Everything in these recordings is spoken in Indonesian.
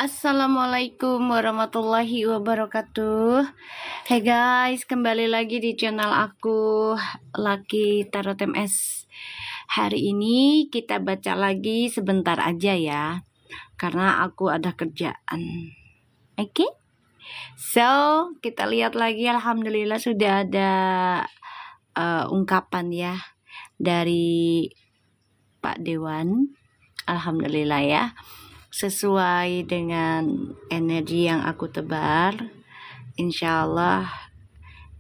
Assalamualaikum warahmatullahi wabarakatuh. Hey guys, kembali lagi di channel aku, Lucky Tarot MS. Hari ini kita baca lagi sebentar aja ya, karena aku ada kerjaan. Oke? So, kita lihat lagi. Alhamdulillah sudah ada ungkapan ya dari Pak Dewan. Alhamdulillah ya, sesuai dengan energi yang aku tebar. Insya Allah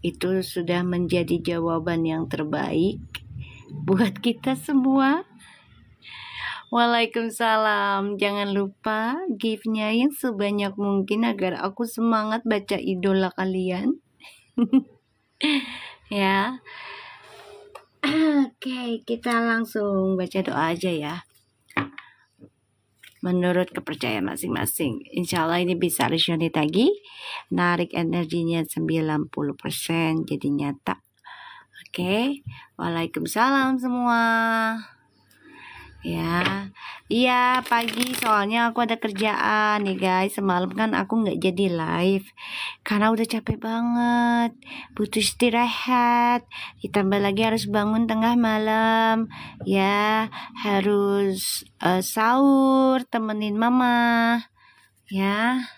itu sudah menjadi jawaban yang terbaik buat kita semua. Waalaikumsalam. Jangan lupa give-nya yang sebanyak mungkin agar aku semangat baca idola kalian. Ya. Oke, kita langsung baca doa aja ya. Menurut kepercayaan masing-masing. Insya Allah ini bisa resonate lagi. Narik energinya 90% jadi nyata. Oke. Waalaikumsalam semua. Ya. Iya pagi soalnya aku ada kerjaan nih guys. Semalam kan aku nggak jadi live. Karena udah capek banget. Butuh istirahat. Ditambah lagi harus bangun tengah malam. Ya. Harus sahur. Temenin mama. Ya.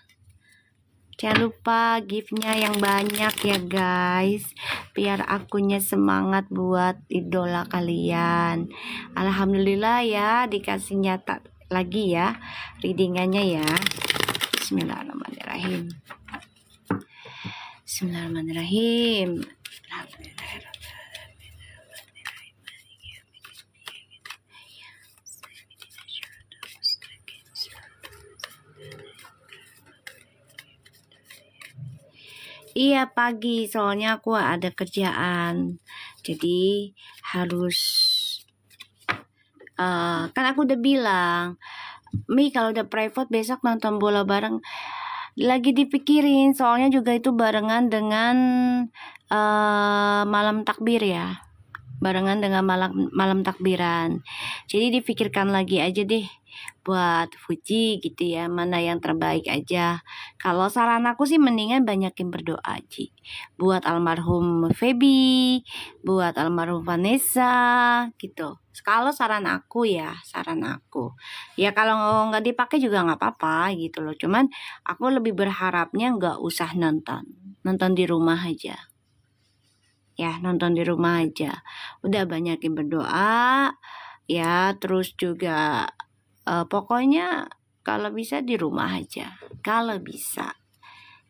Jangan lupa give-nya yang banyak ya guys, biar akunya semangat buat idola kalian. Alhamdulillah ya, dikasih nyata lagi ya readingannya ya. Bismillahirrahmanirrahim. Bismillahirrahmanirrahim. Iya pagi, soalnya aku ada kerjaan, jadi harus kan aku udah bilang, Mi kalau udah private besok nonton bola bareng. Lagi dipikirin, soalnya juga itu barengan dengan malam takbir ya, barengan dengan malam takbiran. Jadi dipikirkan lagi aja deh buat Fuji gitu ya, mana yang terbaik aja. Kalau saran aku sih mendingan banyakin berdoa Ji, buat almarhum Feby, buat almarhum Vanessa gitu. Kalau saran aku ya, kalau nggak dipakai juga nggak apa-apa gitu loh. Cuman aku lebih berharapnya nggak usah nonton di rumah aja. Ya, nonton di rumah aja. Udah banyakin berdoa ya, terus juga pokoknya kalau bisa di rumah aja. Kalau bisa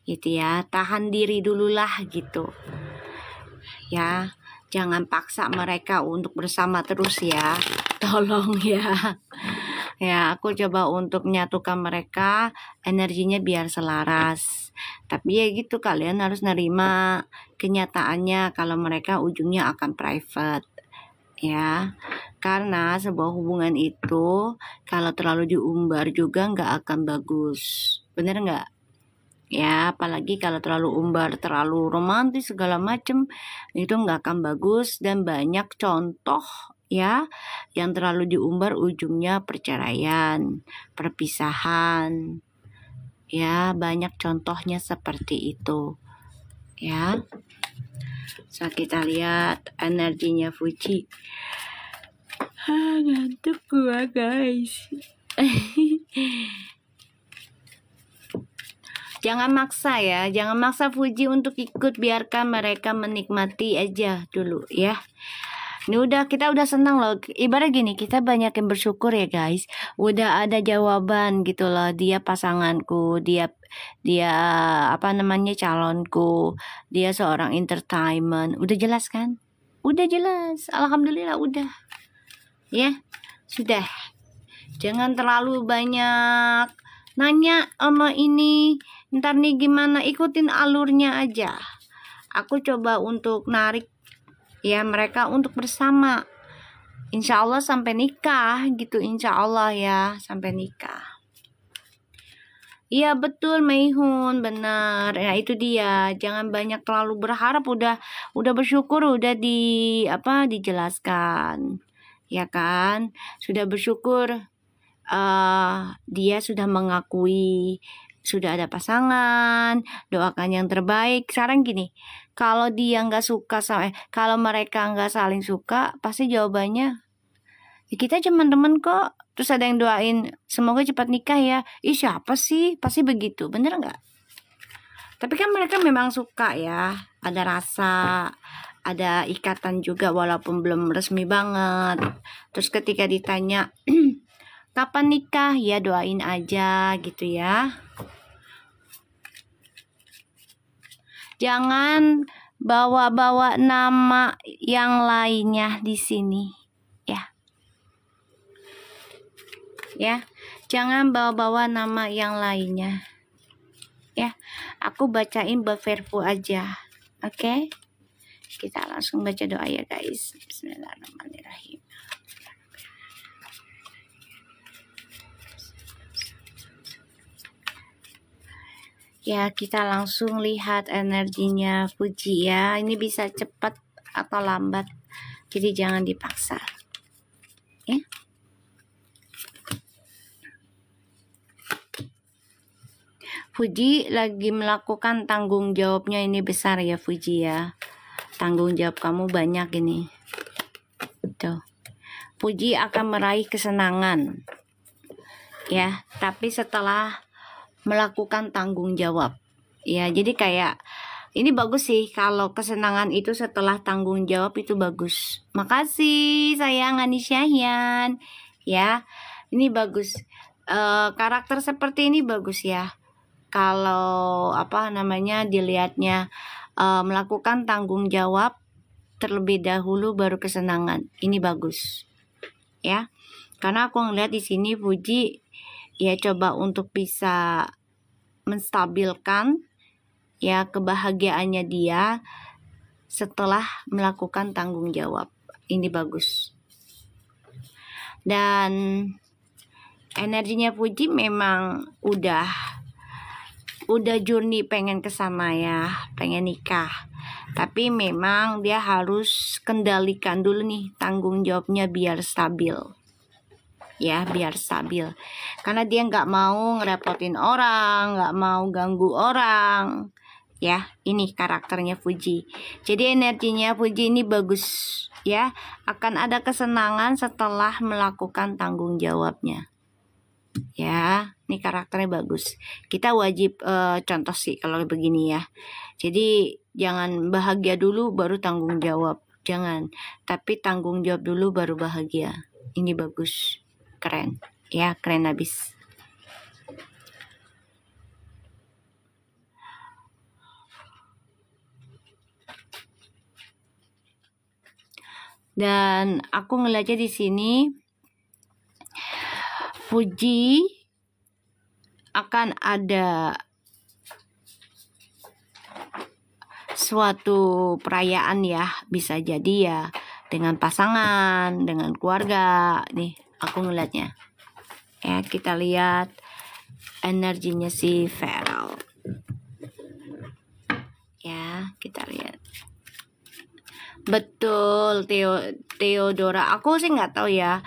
gitu ya, tahan diri dulu lah gitu. Ya, jangan paksa mereka untuk bersama terus ya. Tolong ya. Ya, aku coba untuk menyatukan mereka, energinya biar selaras. Tapi ya gitu, kalian harus nerima kenyataannya kalau mereka ujungnya akan private. Ya, karena sebuah hubungan itu kalau terlalu diumbar juga nggak akan bagus. Bener nggak? Ya, apalagi kalau terlalu umbar, terlalu romantis segala macem, itu nggak akan bagus. Dan banyak contoh ya yang terlalu diumbar ujungnya perceraian, perpisahan. Ya, banyak contohnya seperti itu. Ya. So kita lihat energinya Fuji. Ngantuk gua guys. Jangan maksa ya, jangan maksa Fuji untuk ikut, biarkan mereka menikmati aja dulu ya. Ini kita udah senang loh. Ibarat gini, kita banyak yang bersyukur ya guys. Udah ada jawaban gitu loh. Dia pasanganku, dia calonku, dia seorang entertainment. Udah jelas kan? Udah jelas. Alhamdulillah udah. Ya, sudah. Jangan terlalu banyak nanya sama ini. Ntar nih gimana, ikutin alurnya aja. Aku coba untuk narik ya mereka untuk bersama, insya Allah sampai nikah gitu, insya Allah ya sampai nikah. Iya betul Meihun, benar. Ya itu dia, jangan banyak terlalu berharap. Udah bersyukur, udah dijelaskan ya kan, sudah bersyukur dia sudah mengakui sudah ada pasangan, doakan yang terbaik. Sekarang gini, kalau dia nggak suka sama, kalau mereka nggak saling suka, pasti jawabannya, ya kita cuma temen kok. Terus ada yang doain, semoga cepat nikah ya. Ih siapa sih? Pasti begitu, bener nggak? Tapi kan mereka memang suka ya, ada rasa, ada ikatan juga walaupun belum resmi banget. Terus ketika ditanya, kapan nikah? Ya doain aja gitu ya. Jangan bawa-bawa nama yang lainnya di sini, ya. Ya, jangan bawa-bawa nama yang lainnya. Ya, aku bacain berverbu aja. Oke? Kita langsung baca doa ya, guys. Bismillahirrahmanirrahim. Ya, kita langsung lihat energinya Fuji ya. Ini bisa cepat atau lambat. Jadi jangan dipaksa. Ya. Fuji lagi melakukan tanggung jawabnya, ini besar ya Fuji ya. Tanggung jawab kamu banyak ini. Tuh. Fuji akan meraih kesenangan. Ya, tapi setelah melakukan tanggung jawab. Ya, jadi kayak ini bagus sih kalau kesenangan itu setelah tanggung jawab, itu bagus. Makasih sayang Anisyahian. Ya, ini bagus. Karakter seperti ini bagus ya. Kalau dilihatnya melakukan tanggung jawab terlebih dahulu baru kesenangan. Ini bagus. Ya. Karena aku ngeliat di sini Fuji ya coba untuk bisa menstabilkan ya kebahagiaannya dia setelah melakukan tanggung jawab. Ini bagus. Dan energinya Fuji memang udah journey pengen kesana ya, pengen nikah. Tapi memang dia harus kendalikan dulu nih tanggung jawabnya biar stabil. Ya, biar stabil. Karena dia nggak mau ngerepotin orang, nggak mau ganggu orang. Ya, ini karakternya Fuji. Jadi energinya Fuji ini bagus. Ya, akan ada kesenangan setelah melakukan tanggung jawabnya. Ya, ini karakternya bagus. Kita wajib contoh sih kalau begini ya. Jadi jangan bahagia dulu baru tanggung jawab. Jangan. Tapi tanggung jawab dulu baru bahagia. Ini bagus. Keren. Ya, keren habis. Dan aku ngeliatnya di sini Fuji akan ada suatu perayaan ya, bisa jadi ya dengan pasangan, dengan keluarga. Nih, aku ngeliatnya. Ya, kita lihat energinya si Feral. Ya, kita lihat. Betul, Theodora. Aku sih nggak tahu ya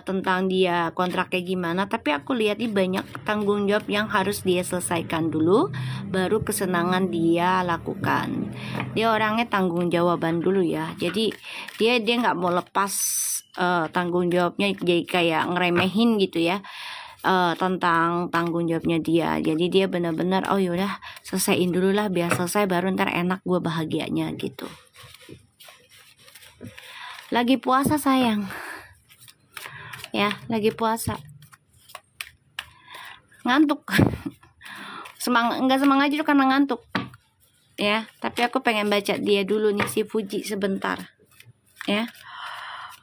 tentang dia kontraknya gimana, tapi aku lihat ini banyak tanggung jawab yang harus dia selesaikan dulu, baru kesenangan dia lakukan. Dia orangnya tanggung jawaban dulu ya. Jadi dia nggak mau lepas tanggung jawabnya, jadi kayak ngeremehin gitu ya. Tentang tanggung jawabnya dia. Jadi dia benar-benar yaudah selesaiin dulu lah, biar selesai baru ntar enak gue bahagianya gitu. Lagi puasa sayang. Ya, lagi puasa. Ngantuk. Enggak semangat juga karena ngantuk. Ya, tapi aku pengen baca dia dulu nih si Fuji sebentar. Ya.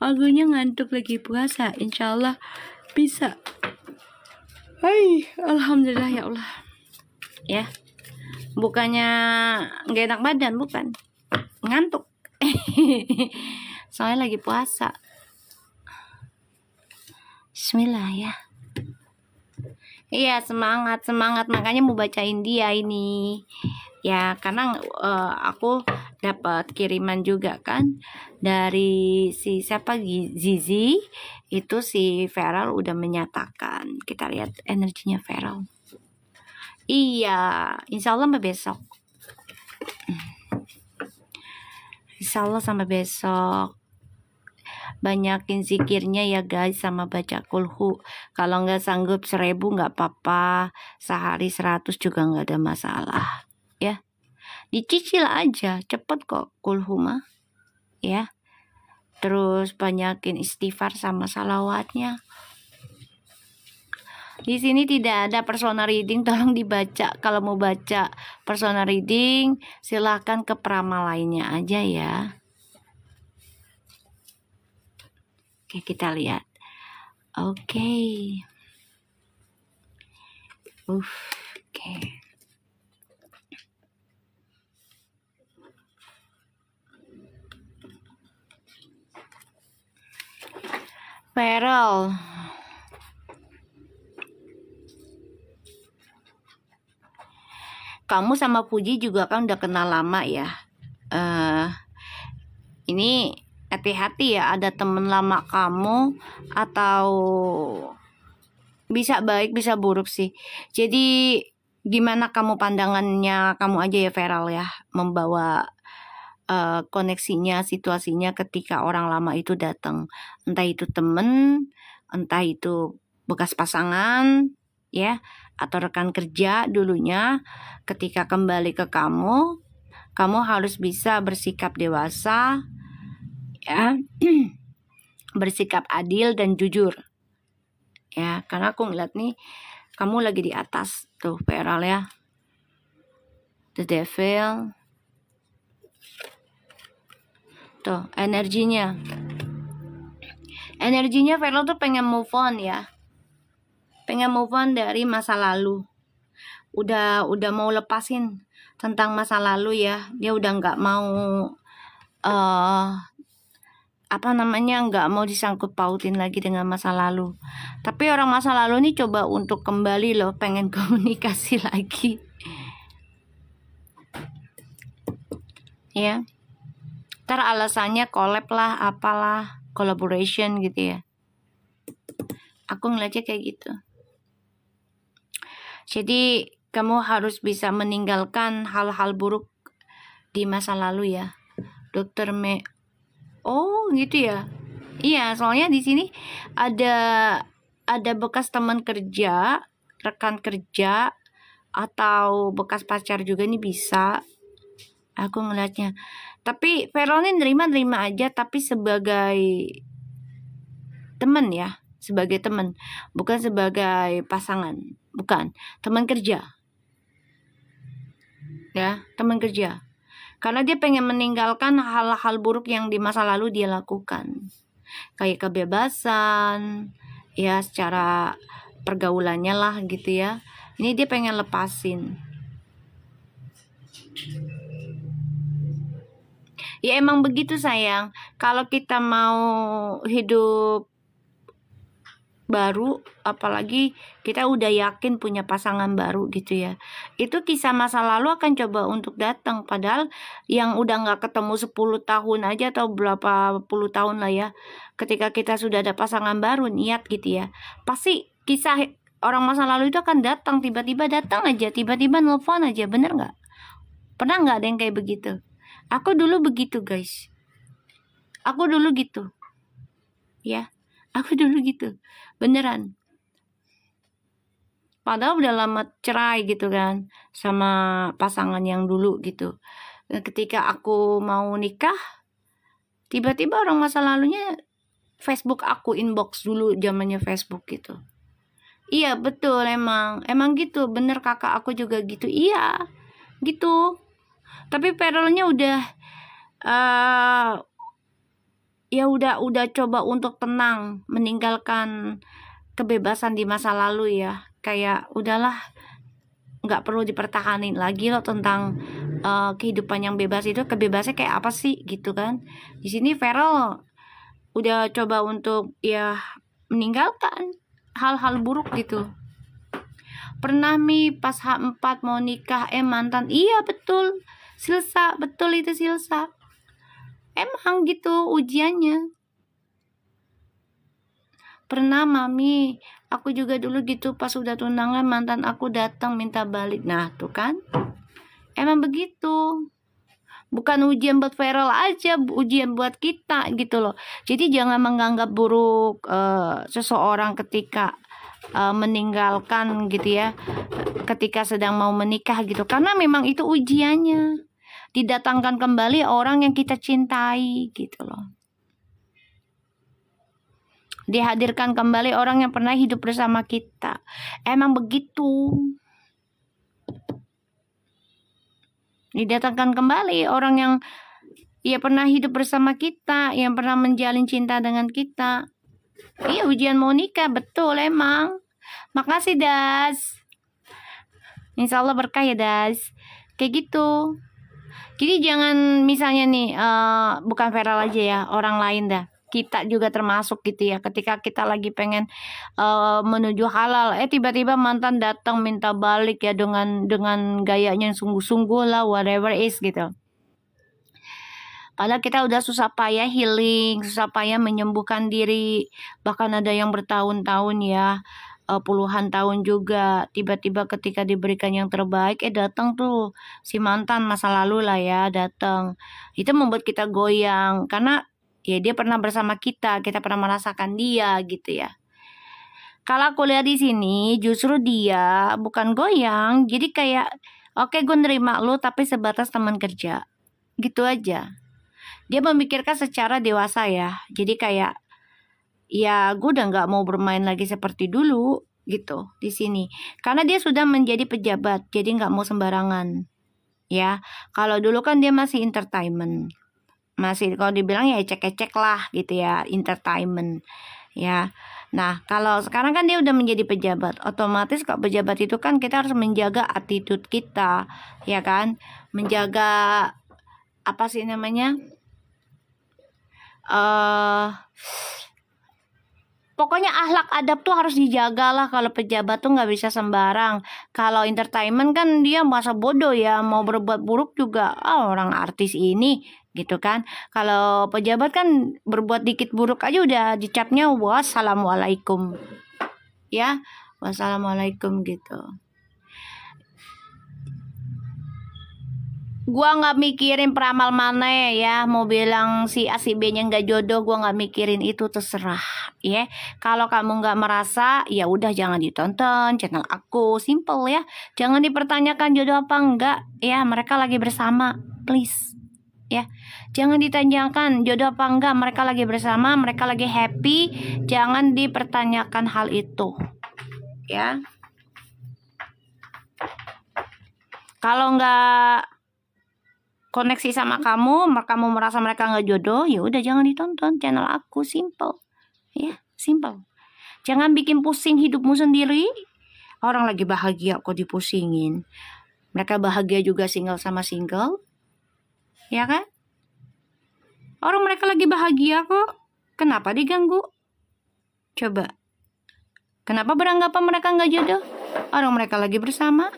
Akunya ngantuk lagi puasa. Insyaallah bisa. Hai, alhamdulillah ya Allah. Ya. Bukannya nggak enak badan, bukan. Ngantuk. Soalnya lagi puasa. Bismillah ya. Iya, semangat makanya mau bacain dia ini. Ya, karena aku dapat kiriman juga kan dari si siapa Zizi, itu si Feral udah menyatakan. Kita lihat energinya Feral. Iya, insya Allah sampai besok. Insya Allah sampai besok. Banyakin zikirnya ya guys, sama baca kulhu. Kalau nggak sanggup 1000 nggak apa-apa, sehari 100 juga nggak ada masalah ya. Dicicil aja, cepet kok kulhu mah ya. Terus banyakin istighfar sama salawatnya. Di sini tidak ada personal reading, tolong dibaca. Kalau mau baca personal reading, silahkan ke peramal lainnya aja ya. Oke, kita lihat. Oke. Oke. Feral. Kamu sama Puji juga kan udah kenal lama ya. Ini hati-hati ya, ada temen lama kamu atau bisa baik bisa buruk sih. Jadi gimana kamu pandangannya kamu aja ya Feral ya, membawa koneksinya, situasinya ketika orang lama itu datang, entah itu temen, entah itu bekas pasangan ya, atau rekan kerja dulunya. Ketika kembali ke kamu harus bisa bersikap dewasa ya, bersikap adil dan jujur ya, karena aku ngeliat nih kamu lagi di atas tuh Feral ya, the devil tuh energinya Feral tuh pengen move on ya, pengen move on dari masa lalu, udah mau lepasin tentang masa lalu ya. Dia udah nggak mau nggak mau disangkut pautin lagi dengan masa lalu. Tapi orang masa lalu nih coba untuk kembali loh, pengen komunikasi lagi ya. Ntar alasannya collab lah, apalah, collaboration gitu ya. Aku ngeliatnya kayak gitu. Jadi kamu harus bisa meninggalkan hal-hal buruk di masa lalu ya, Dokter Me. Oh gitu ya. Iya, soalnya di sini ada bekas teman kerja, rekan kerja, atau bekas pacar juga nih bisa. Aku ngeliatnya. Tapi Feral ini nerima aja, tapi sebagai teman ya, sebagai teman, bukan sebagai pasangan, bukan, teman kerja. Ya, teman kerja. Karena dia pengen meninggalkan hal-hal buruk yang di masa lalu dia lakukan. Kayak kebebasan, ya secara pergaulannya lah gitu ya. Ini dia pengen lepasin. Ya emang begitu sayang. Kalau kita mau hidup baru, apalagi kita udah yakin punya pasangan baru gitu ya, itu kisah masa lalu akan coba untuk datang. Padahal yang udah nggak ketemu 10 tahun aja atau berapa puluh tahun lah ya, ketika kita sudah ada pasangan baru niat gitu ya, pasti kisah orang masa lalu itu akan datang, tiba-tiba datang aja, tiba-tiba nelfon aja. Bener nggak? Pernah nggak ada yang kayak begitu? Aku dulu begitu guys, aku dulu gitu ya, aku dulu gitu beneran. Padahal udah lama cerai gitu kan sama pasangan yang dulu gitu. Dan ketika aku mau nikah, tiba-tiba orang masa lalunya Facebook aku inbox dulu, zamannya Facebook gitu. Iya betul, emang gitu, bener kakak aku juga gitu. Iya gitu. Tapi Perelnya udah ya udah coba untuk tenang, meninggalkan kebebasan di masa lalu ya. Kayak udahlah, nggak perlu dipertahanin lagi loh tentang kehidupan yang bebas itu. Kebebasannya kayak apa sih gitu kan. Di sini Feral udah coba untuk ya meninggalkan hal-hal buruk gitu. Pernah Mi pas H4 mau nikah mantan. Iya betul. Silsa, betul itu Silsa. Emang gitu ujiannya. Pernah Mami, aku juga dulu gitu pas udah tunangan mantan aku datang minta balik. Nah tuh kan, emang begitu. Bukan ujian buat Feral aja, ujian buat kita gitu loh. Jadi jangan menganggap buruk seseorang ketika meninggalkan gitu ya, ketika sedang mau menikah gitu. Karena memang itu ujiannya. Didatangkan kembali orang yang kita cintai gitu loh. Dihadirkan kembali orang yang pernah hidup bersama kita. Emang begitu. Didatangkan kembali orang yang ya pernah hidup bersama kita, yang pernah menjalin cinta dengan kita. Iya ujian mau nikah, betul emang. Makasih Das. Insya Allah berkah ya Das. Kayak gitu. Jadi jangan misalnya nih, bukan Feral aja ya, orang lain dah. Kita juga termasuk gitu ya, ketika kita lagi pengen menuju halal, tiba-tiba mantan datang minta balik ya dengan gayanya yang sungguh-sungguh lah, whatever is gitu. Padahal kita udah susah payah healing, susah payah menyembuhkan diri, bahkan ada yang bertahun-tahun ya, puluhan tahun juga. Tiba-tiba ketika diberikan yang terbaik, datang tuh si mantan masa lalu lah ya, datang. Itu membuat kita goyang karena ya dia pernah bersama kita pernah merasakan dia gitu ya. Kalau aku lihat di sini justru dia bukan goyang, jadi kayak oke gue nerima lu tapi sebatas teman kerja, gitu aja. Dia memikirkan secara dewasa ya, jadi kayak ya gue udah nggak mau bermain lagi seperti dulu gitu di sini, karena dia sudah menjadi pejabat, jadi nggak mau sembarangan ya. Kalau dulu kan dia masih entertainment, masih kalau dibilang ya ecek-ecek lah gitu ya, entertainment ya. Nah kalau sekarang kan dia udah menjadi pejabat, otomatis kalau pejabat itu kan kita harus menjaga attitude kita ya kan, menjaga apa sih namanya, pokoknya akhlak adab tuh harus dijaga lah. Kalau pejabat tuh nggak bisa sembarang. Kalau entertainment kan dia masa bodoh ya, mau berbuat buruk juga orang artis ini gitu kan. Kalau pejabat kan berbuat dikit buruk aja udah dicapnya wassalamualaikum ya, wassalamualaikum gitu. Gua nggak mikirin peramal mana ya, mau bilang si A si B nya nggak jodoh, gua nggak mikirin itu, terserah ya. Kalau kamu nggak merasa ya udah jangan ditonton channel aku, simple ya. Jangan dipertanyakan jodoh apa enggak ya, mereka lagi bersama, please ya. Jangan ditanyakan jodoh apa enggak, mereka lagi bersama, mereka lagi happy, jangan dipertanyakan hal itu ya. Kalau nggak koneksi sama kamu merasa mereka nggak jodoh, ya udah jangan ditonton channel aku, simple ya, simple. Jangan bikin pusing hidupmu sendiri. Orang lagi bahagia kok dipusingin. Mereka bahagia juga single sama single ya kan. Orang mereka lagi bahagia kok, kenapa diganggu? Coba, kenapa beranggapan mereka nggak jodoh? Orang mereka lagi bersama.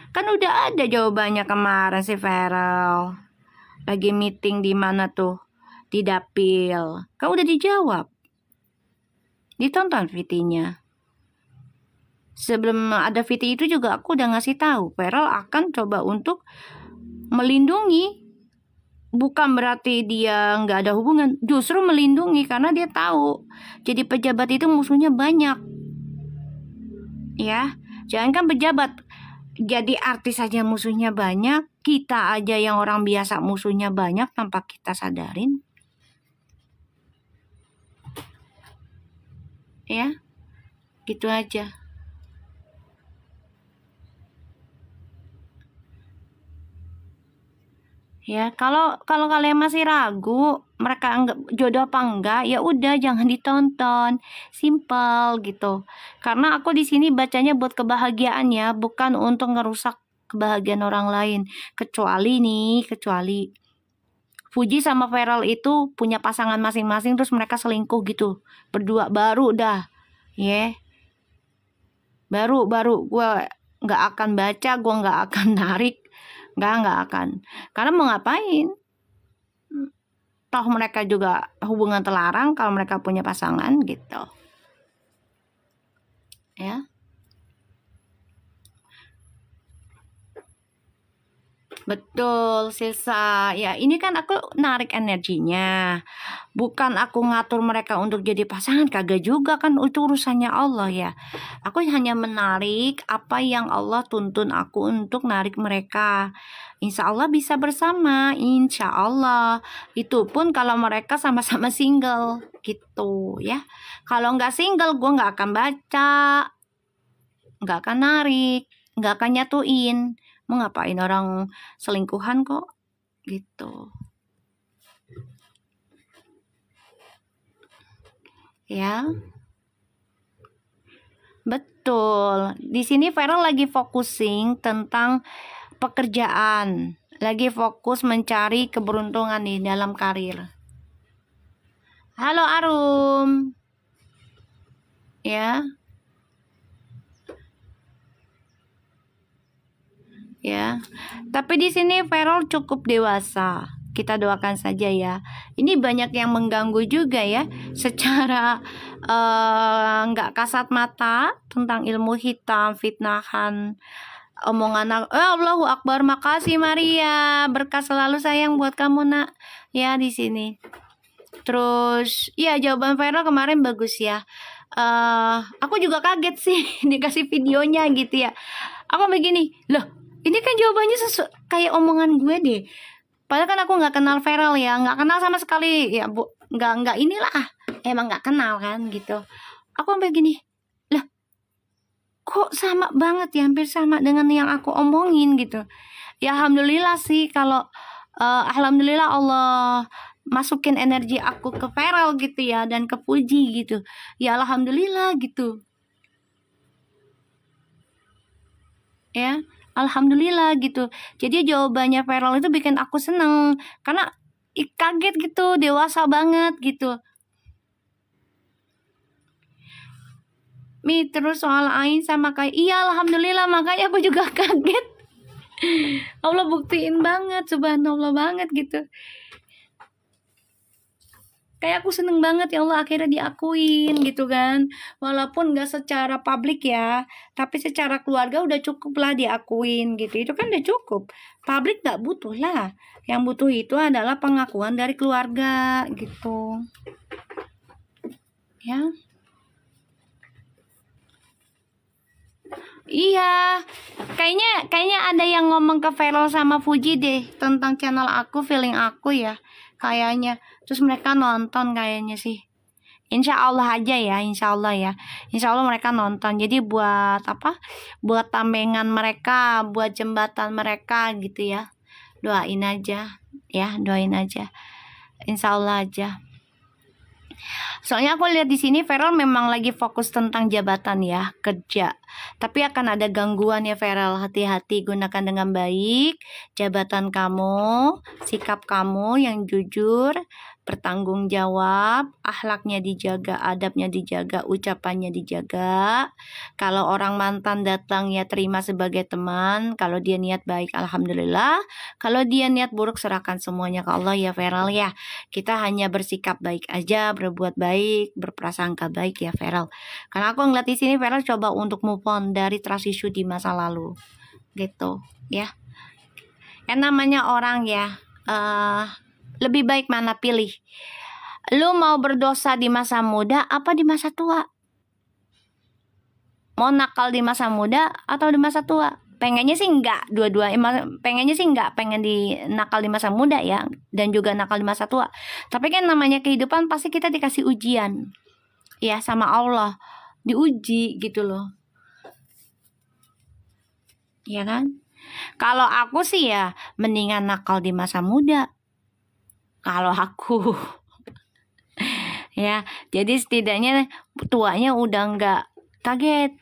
Kan udah ada jawabannya kemarin si Feral. Lagi meeting di mana tuh? Di dapil. Kan udah dijawab. Ditonton VT-nya. Sebelum ada VT itu juga aku udah ngasih tahu, Feral akan coba untuk melindungi. Bukan berarti dia nggak ada hubungan, justru melindungi karena dia tahu. Jadi pejabat itu musuhnya banyak. Ya, jangan kan pejabat. Jadi artis saja musuhnya banyak, kita aja yang orang biasa musuhnya banyak tanpa kita sadarin. Ya, gitu aja. Ya, kalau kalian masih ragu mereka jodoh apa enggak, ya udah jangan ditonton, simple gitu. Karena aku di sini bacanya buat kebahagiaan ya, bukan untuk ngerusak kebahagiaan orang lain. Kecuali Fuji sama Feral itu punya pasangan masing-masing, terus mereka selingkuh gitu berdua, baru dah ya, baru gue nggak akan baca, gue nggak akan narik, nggak akan, karena mau ngapain, toh mereka juga hubungan terlarang kalau mereka punya pasangan gitu ya. Betul, Silsa. Ya, ini kan aku narik energinya. Bukan aku ngatur mereka untuk jadi pasangan, kagak juga kan, itu urusannya Allah ya. Aku hanya menarik apa yang Allah tuntun aku untuk narik mereka. Insya Allah bisa bersama, insya Allah. Itu pun kalau mereka sama-sama single gitu ya. Kalau nggak single, gue nggak akan baca, nggak akan narik, nggak akan nyatuin. Mau ngapain orang selingkuhan kok gitu ya. Betul, di sini Feral lagi focusing tentang pekerjaan, lagi fokus mencari keberuntungan di dalam karir. Halo Arum ya, ya. Tapi di sini Feral cukup dewasa. Kita doakan saja ya. Ini banyak yang mengganggu juga ya, secara nggak kasat mata tentang ilmu hitam, fitnahan, omongan. Allahu Akbar, makasih Maria, berkah selalu sayang buat kamu nak ya di sini. Terus ya jawaban Feral kemarin bagus ya. Aku juga kaget sih dikasih videonya gitu ya. Aku begini, loh ini kan jawabannya kayak omongan gue deh. Padahal kan aku nggak kenal Feral ya, nggak kenal sama sekali ya bu, nggak inilah, emang nggak kenal kan gitu. Aku sampai gini, lah kok sama banget ya, hampir sama dengan yang aku omongin gitu. Ya alhamdulillah sih kalau alhamdulillah Allah masukin energi aku ke Feral gitu ya, dan ke Fuji gitu. Ya alhamdulillah gitu. Ya, alhamdulillah gitu. Jadi jawabannya Feral itu bikin aku seneng karena kaget gitu, dewasa banget gitu. Terus soal Ain sama kayak iya alhamdulillah, makanya aku juga kaget. Allah buktiin banget, subhanallah banget gitu. Kayak aku seneng banget ya Allah akhirnya diakuin gitu kan. Walaupun gak secara publik ya, tapi secara keluarga udah cukup lah diakuin gitu. Itu kan udah cukup. Publik gak butuh lah. Yang butuh itu adalah pengakuan dari keluarga gitu. Ya. Iya, kayaknya ada yang ngomong ke Feral sama Fuji deh tentang channel aku, feeling aku ya, kayaknya. Terus mereka nonton kayaknya sih. Insya Allah aja ya, insya Allah ya, insya Allah mereka nonton. Jadi buat apa? Buat tambengan mereka, buat jembatan mereka gitu ya. Doain aja, ya doain aja. Insya Allah aja. Soalnya aku lihat di sini Feral memang lagi fokus tentang jabatan ya, kerja. Tapi akan ada gangguan ya Feral, hati-hati, gunakan dengan baik jabatan kamu, sikap kamu yang jujur, bertanggung jawab, akhlaknya dijaga, adabnya dijaga, ucapannya dijaga. Kalau orang mantan datang ya terima sebagai teman, kalau dia niat baik alhamdulillah, kalau dia niat buruk serahkan semuanya ke Allah ya Feral ya. Kita hanya bersikap baik aja, berbuat baik, berprasangka baik ya Feral. Karena aku ngeliat di sini Feral coba untuk move on dari trust issue di masa lalu, gitu ya. Yang namanya orang ya, lebih baik mana pilih? Lu mau berdosa di masa muda apa di masa tua? Mau nakal di masa muda atau di masa tua? Pengennya sih enggak, dua-dua pengennya sih enggak, pengen di nakal di masa muda ya, dan juga nakal di masa tua. Tapi kan namanya kehidupan pasti kita dikasih ujian ya sama Allah, diuji gitu loh ya kan. Kalau aku sih ya mendingan nakal di masa muda kalau aku ya, jadi setidaknya tuanya udah nggak kaget,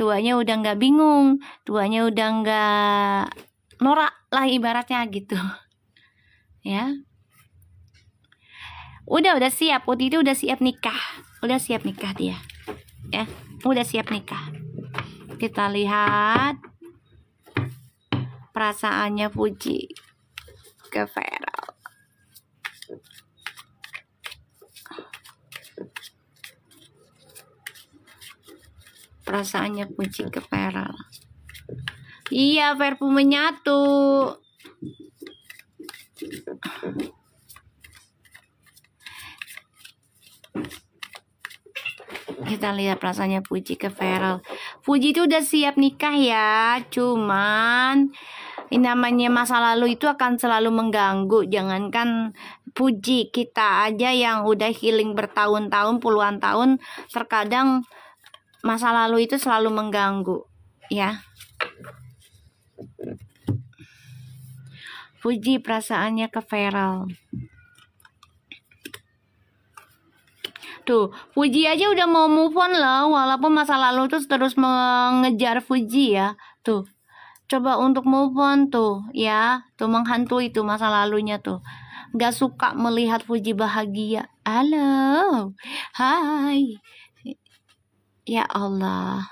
tuanya udah nggak bingung, tuanya udah nggak norak lah ibaratnya gitu ya. Udah siap. Putih itu udah siap nikah. Udah siap nikah dia. Ya, udah siap nikah. Kita lihat perasaannya Fuji ke Feral. Perasaannya Fuji ke Feral. Iya, parfum menyatu. Kita lihat perasaannya Fuji ke Feral. Fuji itu udah siap nikah ya. Cuman namanya masa lalu itu akan selalu mengganggu. Jangankan Fuji, kita aja yang udah healing bertahun-tahun, puluhan tahun, terkadang masa lalu itu selalu mengganggu, ya. Fuji perasaannya ke Feral. Tuh, Fuji aja udah mau move on loh, walaupun masa lalu itu terus mengejar Fuji ya. Tuh, coba untuk move on tuh, ya. Tuh, menghantui tuh masa lalunya tuh. Gak suka melihat Fuji bahagia. Halo, hai. Ya Allah.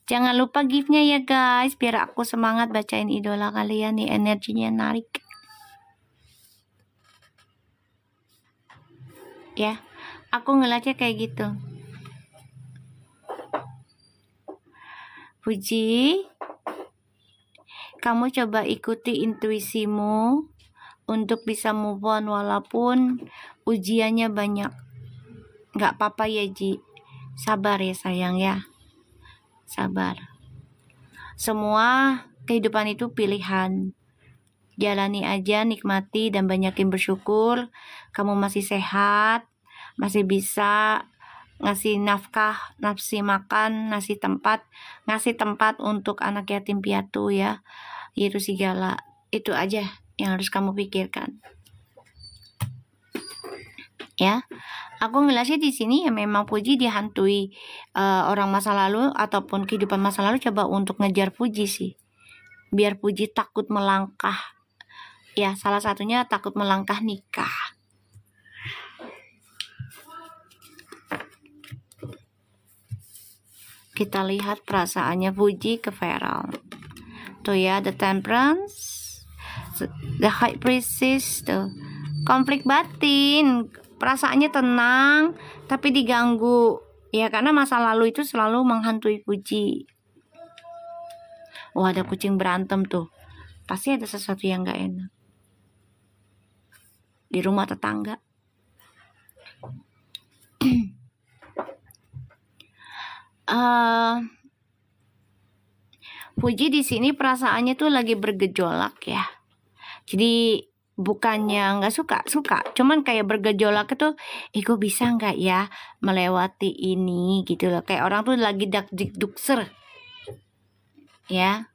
Jangan lupa gift-nya ya guys, biar aku semangat bacain idola kalian nih, energinya narik. Ya. Aku ngeliatnya kayak gitu. Fuji, kamu coba ikuti intuisimu untuk bisa move on walaupun ujiannya banyak. Gak apa-apa ya Ji. Sabar ya sayang ya. Sabar. Semua kehidupan itu pilihan. Jalani aja, nikmati dan banyakin bersyukur. Kamu masih sehat, masih bisa ngasih nafkah, ngasih makan, ngasih tempat untuk anak yatim piatu ya, yaitu si Gala. Itu aja yang harus kamu pikirkan. Ya, aku ngeliatnya di sini ya memang Fuji dihantui orang masa lalu ataupun kehidupan masa lalu, coba untuk ngejar Fuji sih, biar Fuji takut melangkah. Ya, salah satunya takut melangkah nikah. Kita lihat perasaannya Fuji ke Feral. Tuh ya, the Temperance, the High Priestess, tuh. Konflik batin, perasaannya tenang tapi diganggu. Ya, karena masa lalu itu selalu menghantui Fuji. Wah, ada kucing berantem tuh. Pasti ada sesuatu yang gak enak di rumah tetangga. Fuji di sini perasaannya tuh lagi bergejolak ya. Jadi bukannya nggak suka, cuman kayak bergejolak itu, gue bisa nggak ya melewati ini gitu loh. Kayak orang tuh lagi dak-dik-dukser, ya.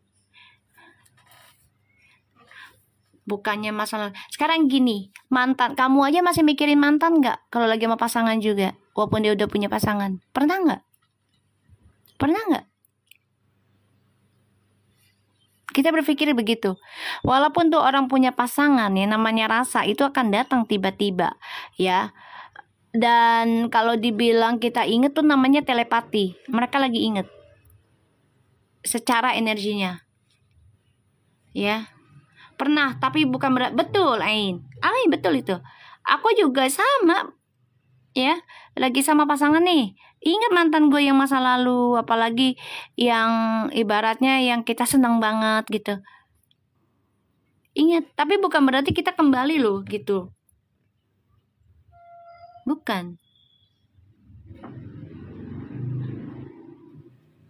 Bukannya masalah. Sekarang gini, mantan kamu aja masih mikirin mantan nggak? Kalau lagi sama pasangan juga, walaupun dia udah punya pasangan, pernah nggak? Pernah nggak? Kita berpikir begitu. Walaupun tuh orang punya pasangan ya, namanya rasa itu akan datang tiba-tiba ya. Dan kalau dibilang kita inget tuh namanya telepati. Mereka lagi inget secara energinya. Ya. Pernah, tapi bukan betul, Ain, betul itu. Aku juga sama ya, lagi sama pasangan nih, ingat mantan gue yang masa lalu, apalagi yang ibaratnya yang kita senang banget gitu. Ingat, tapi bukan berarti kita kembali loh gitu. Bukan.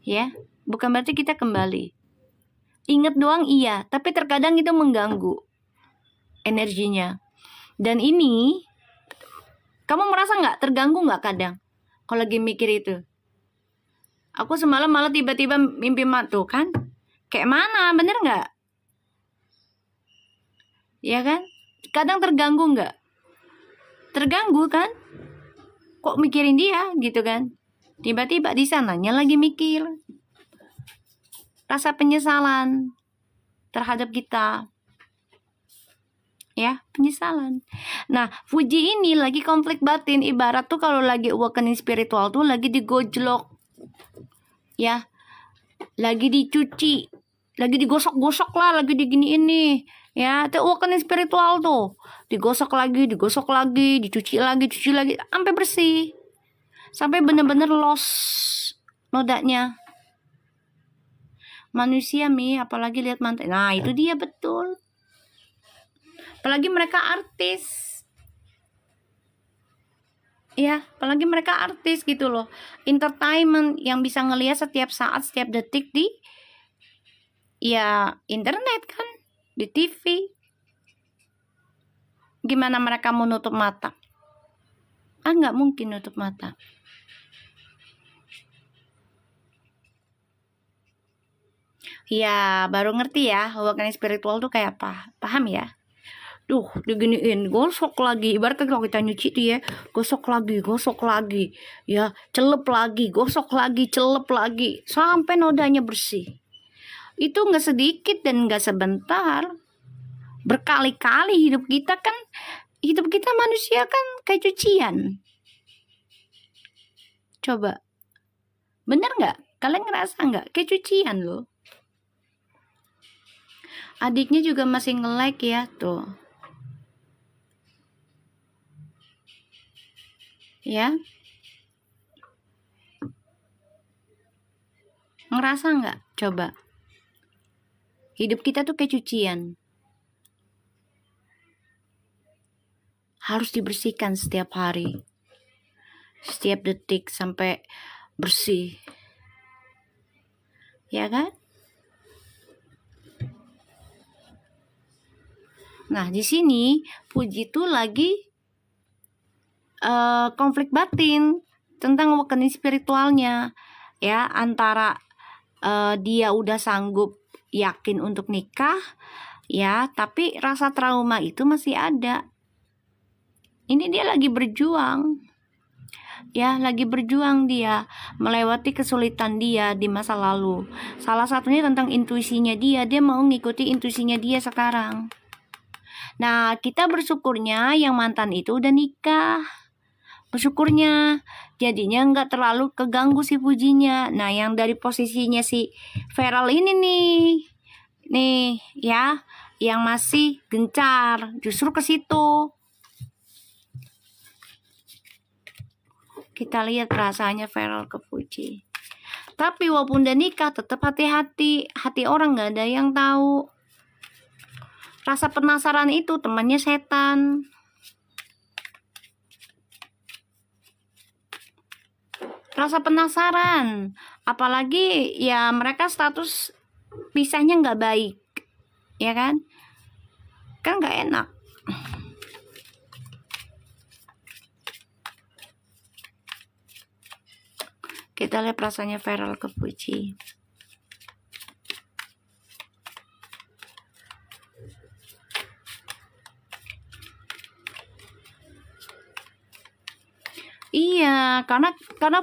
Ya, bukan berarti kita kembali. Ingat doang iya, tapi terkadang itu mengganggu energinya. Dan ini, kamu merasa nggak terganggu nggak kadang kalau lagi mikir itu? Aku semalam malah tiba-tiba mimpi tuh kan, kayak mana, bener nggak? Ya kan? Kadang terganggu nggak? Terganggu kan? Kok mikirin dia gitu kan? Tiba-tiba di sananya lagi mikir. Rasa penyesalan terhadap kita. Ya, penyesalan. Nah, Fuji ini lagi konflik batin, ibarat tuh kalau lagi awakening spiritual tuh lagi digojlok, ya, lagi dicuci, lagi digosok-gosok lah, lagi diginiin nih, ya, itu awakening spiritual tuh, digosok lagi, dicuci lagi, sampai bersih, sampai bener-bener lost nodanya. Manusia apalagi lihat mantan, nah itu dia betul. Apalagi mereka artis, ya, apalagi mereka artis gitu loh, entertainment yang bisa ngelihat setiap saat, setiap detik di ya internet kan, di TV. Gimana mereka mau nutup mata? Nggak mungkin nutup mata. Ya, baru ngerti ya awakening spiritual tuh kayak apa. Paham ya? Duh, diginiin, gosok lagi. Ibaratnya kalau kita nyuci tuh ya, gosok lagi. Ya, celep lagi, gosok lagi, celep lagi. Sampai nodanya bersih. Itu nggak sedikit dan nggak sebentar. Berkali-kali hidup kita manusia kan kayak cucian. Coba. Bener nggak? Kalian ngerasa nggak? Kayak cucian loh. Adiknya juga masih nge-like ya, tuh. Ya, ngerasa nggak? Coba, hidup kita tuh kayak cucian, harus dibersihkan setiap hari, setiap detik sampai bersih, ya kan? Nah, di sini Fuji tuh lagi konflik batin tentang awakening spiritualnya, ya, antara dia udah sanggup yakin untuk nikah, ya, tapi rasa trauma itu masih ada. Ini dia lagi berjuang, ya, lagi berjuang dia melewati kesulitan dia di masa lalu. Salah satunya tentang intuisinya dia mau ngikuti intuisinya dia sekarang. Nah, kita bersyukurnya yang mantan itu udah nikah. Bersyukurnya jadinya nggak terlalu keganggu si Fujinya. Nah, yang dari posisinya si Feral ini nih ya, yang masih gencar, justru ke situ. Kita lihat perasaannya Feral ke Fuji. Tapi walaupun udah nikah, tetap hati-hati. Hati orang nggak ada yang tahu. Rasa penasaran itu temannya setan. Rasa penasaran, apalagi ya mereka status pisahnya nggak baik, ya kan? Kan nggak enak. Kita lihat perasaannya Feral ke Fuji. Iya, karena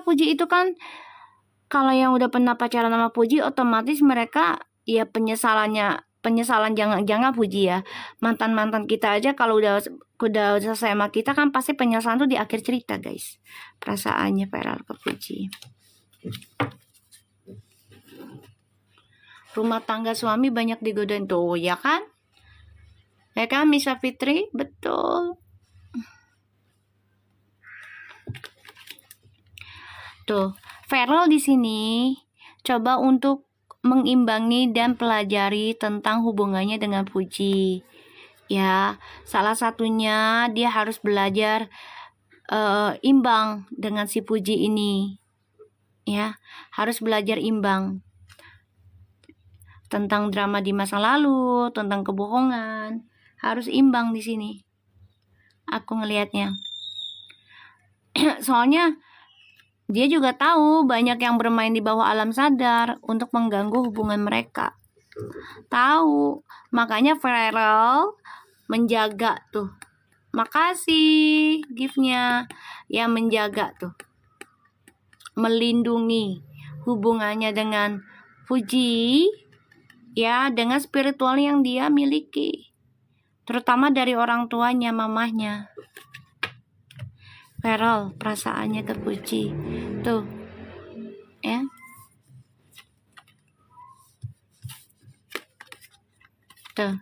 Fuji itu kan, kalau yang udah pernah pacaran sama Fuji, otomatis mereka ya penyesalan jangan Fuji ya. Mantan kita aja kalau udah selesai sama kita kan pasti penyesalan tuh di akhir cerita, guys. Perasaannya Feral ke Fuji. Rumah tangga suami banyak digodain tuh, ya kan? Ya kan, Misa Fitri? Betul. Tuh, Feral di sini coba untuk mengimbangi dan pelajari tentang hubungannya dengan Fuji. Ya, salah satunya dia harus belajar imbang dengan si Fuji ini. Ya, harus belajar imbang tentang drama di masa lalu, tentang kebohongan. Harus imbang di sini. Aku ngelihatnya. Soalnya dia juga tahu banyak yang bermain di bawah alam sadar untuk mengganggu hubungan mereka. Tahu, makanya Feral menjaga tuh. Makasih giftnya yang menjaga tuh, melindungi hubungannya dengan Fuji, ya, dengan spiritual yang dia miliki. terutama dari orang tuanya, mamahnya. Feral perasaannya ke Puji tuh, ya. Tuh,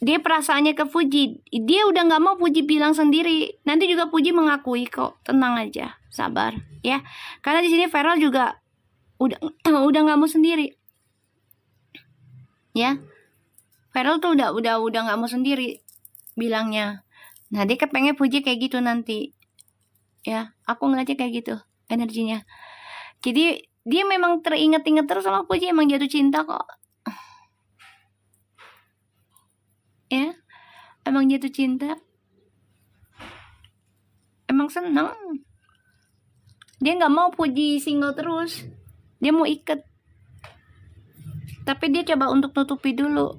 dia perasaannya ke Puji, dia udah nggak mau Puji bilang sendiri. Nanti juga Puji mengakui kok, tenang aja, sabar ya. Karena di sini Feral juga udah nggak mau sendiri, ya. Feral tuh udah nggak mau sendiri bilangnya. Nah, dia kepengen Puji kayak gitu nanti, ya. Aku ngeliatnya kayak gitu energinya. Jadi dia memang teringat-ingat terus sama Puji, emang jatuh cinta kok, ya. Emang jatuh cinta, emang seneng. Dia nggak mau Puji single terus, dia mau iket. Tapi dia coba untuk nutupi dulu.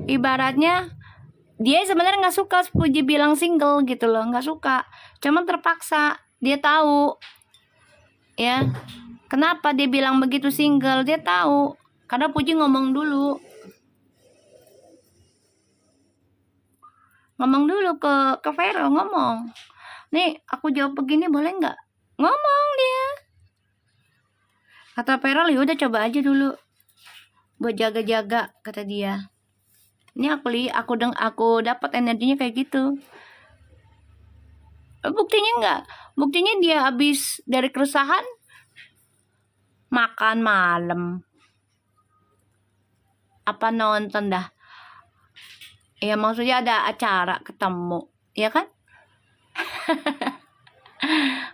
Ibaratnya dia sebenarnya nggak suka Puji bilang single gitu loh, nggak suka. Cuman terpaksa. Dia tahu, ya. Kenapa dia bilang begitu single? Dia tahu karena Puji ngomong dulu. Ngomong dulu ke Vero, ngomong. Nih, aku jawab begini boleh nggak? Ngomong dia. Kata Vero, ya udah coba aja dulu. Buat jaga-jaga, kata dia. Ini aku dapat energinya kayak gitu. Buktinya enggak? Buktinya dia habis dari keresahan makan malam. Apa nonton dah? Ya maksudnya ada acara ketemu, ya kan?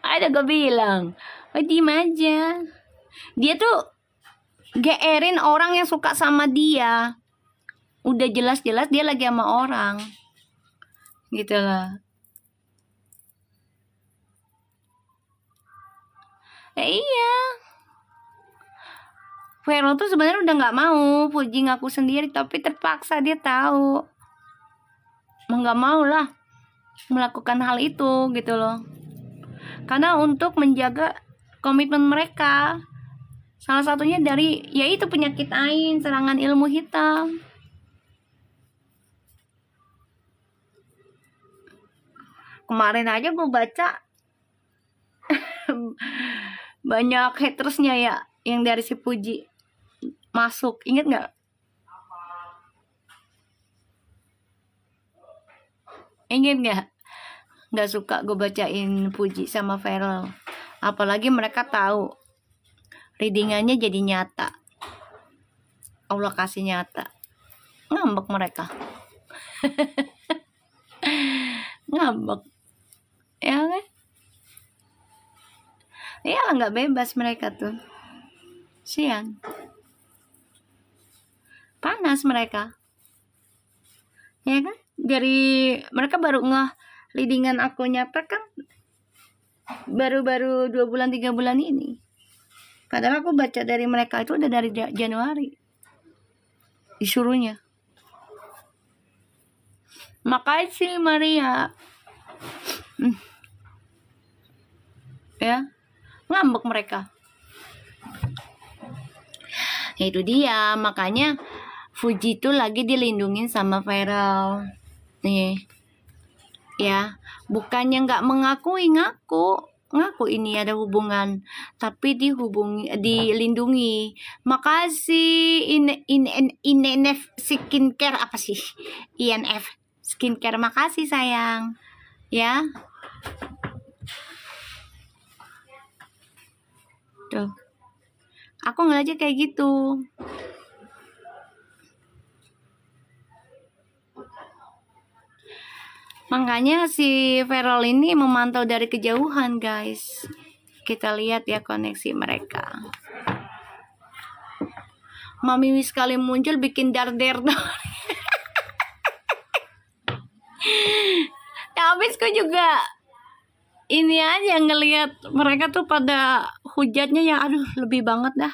Ada gue bilang, diem aja. Dia tuh geerin orang yang suka sama dia. Udah jelas-jelas dia lagi sama orang, gitu loh. Ya iya. Vero tuh sebenarnya udah nggak mau Puji ngaku sendiri, tapi terpaksa. Dia tahu mau nggak mau lah melakukan hal itu, gitu loh. Karena untuk menjaga komitmen mereka, salah satunya dari yaitu penyakit ain, serangan ilmu hitam. Kemarin aja gue baca banyak hatersnya ya, yang dari si Puji masuk, inget nggak? Inget nggak? Nggak suka gue bacain Puji sama Feral, apalagi mereka tahu readingannya jadi nyata. Allah kasih nyata, ngambek mereka. Ngambek, ya kan? Ya nggak bebas mereka tuh, sian, panas mereka, ya kan? Dari mereka baru leadingan aku nyata kan baru 2 bulan 3 bulan ini. Padahal aku baca dari mereka itu udah dari Januari disuruhnya. Makasih Maria. Ya, ngambek mereka. Ya, itu dia, makanya Puji tuh lagi dilindungin sama Feral. Nih, ya, bukannya nggak mengakui, ngaku ini ada hubungan, tapi dilindungi. Makasih INF skincare, apa sih INF skincare, makasih sayang, ya. Tuh, aku ngeliatnya kayak gitu. Makanya si Feral ini memantau dari kejauhan, guys. Kita lihat ya koneksi mereka. Mami Wis sekali muncul bikin dar-der. Habis gue juga ini aja ngelihat mereka tuh pada hujatnya ya, aduh lebih banget dah.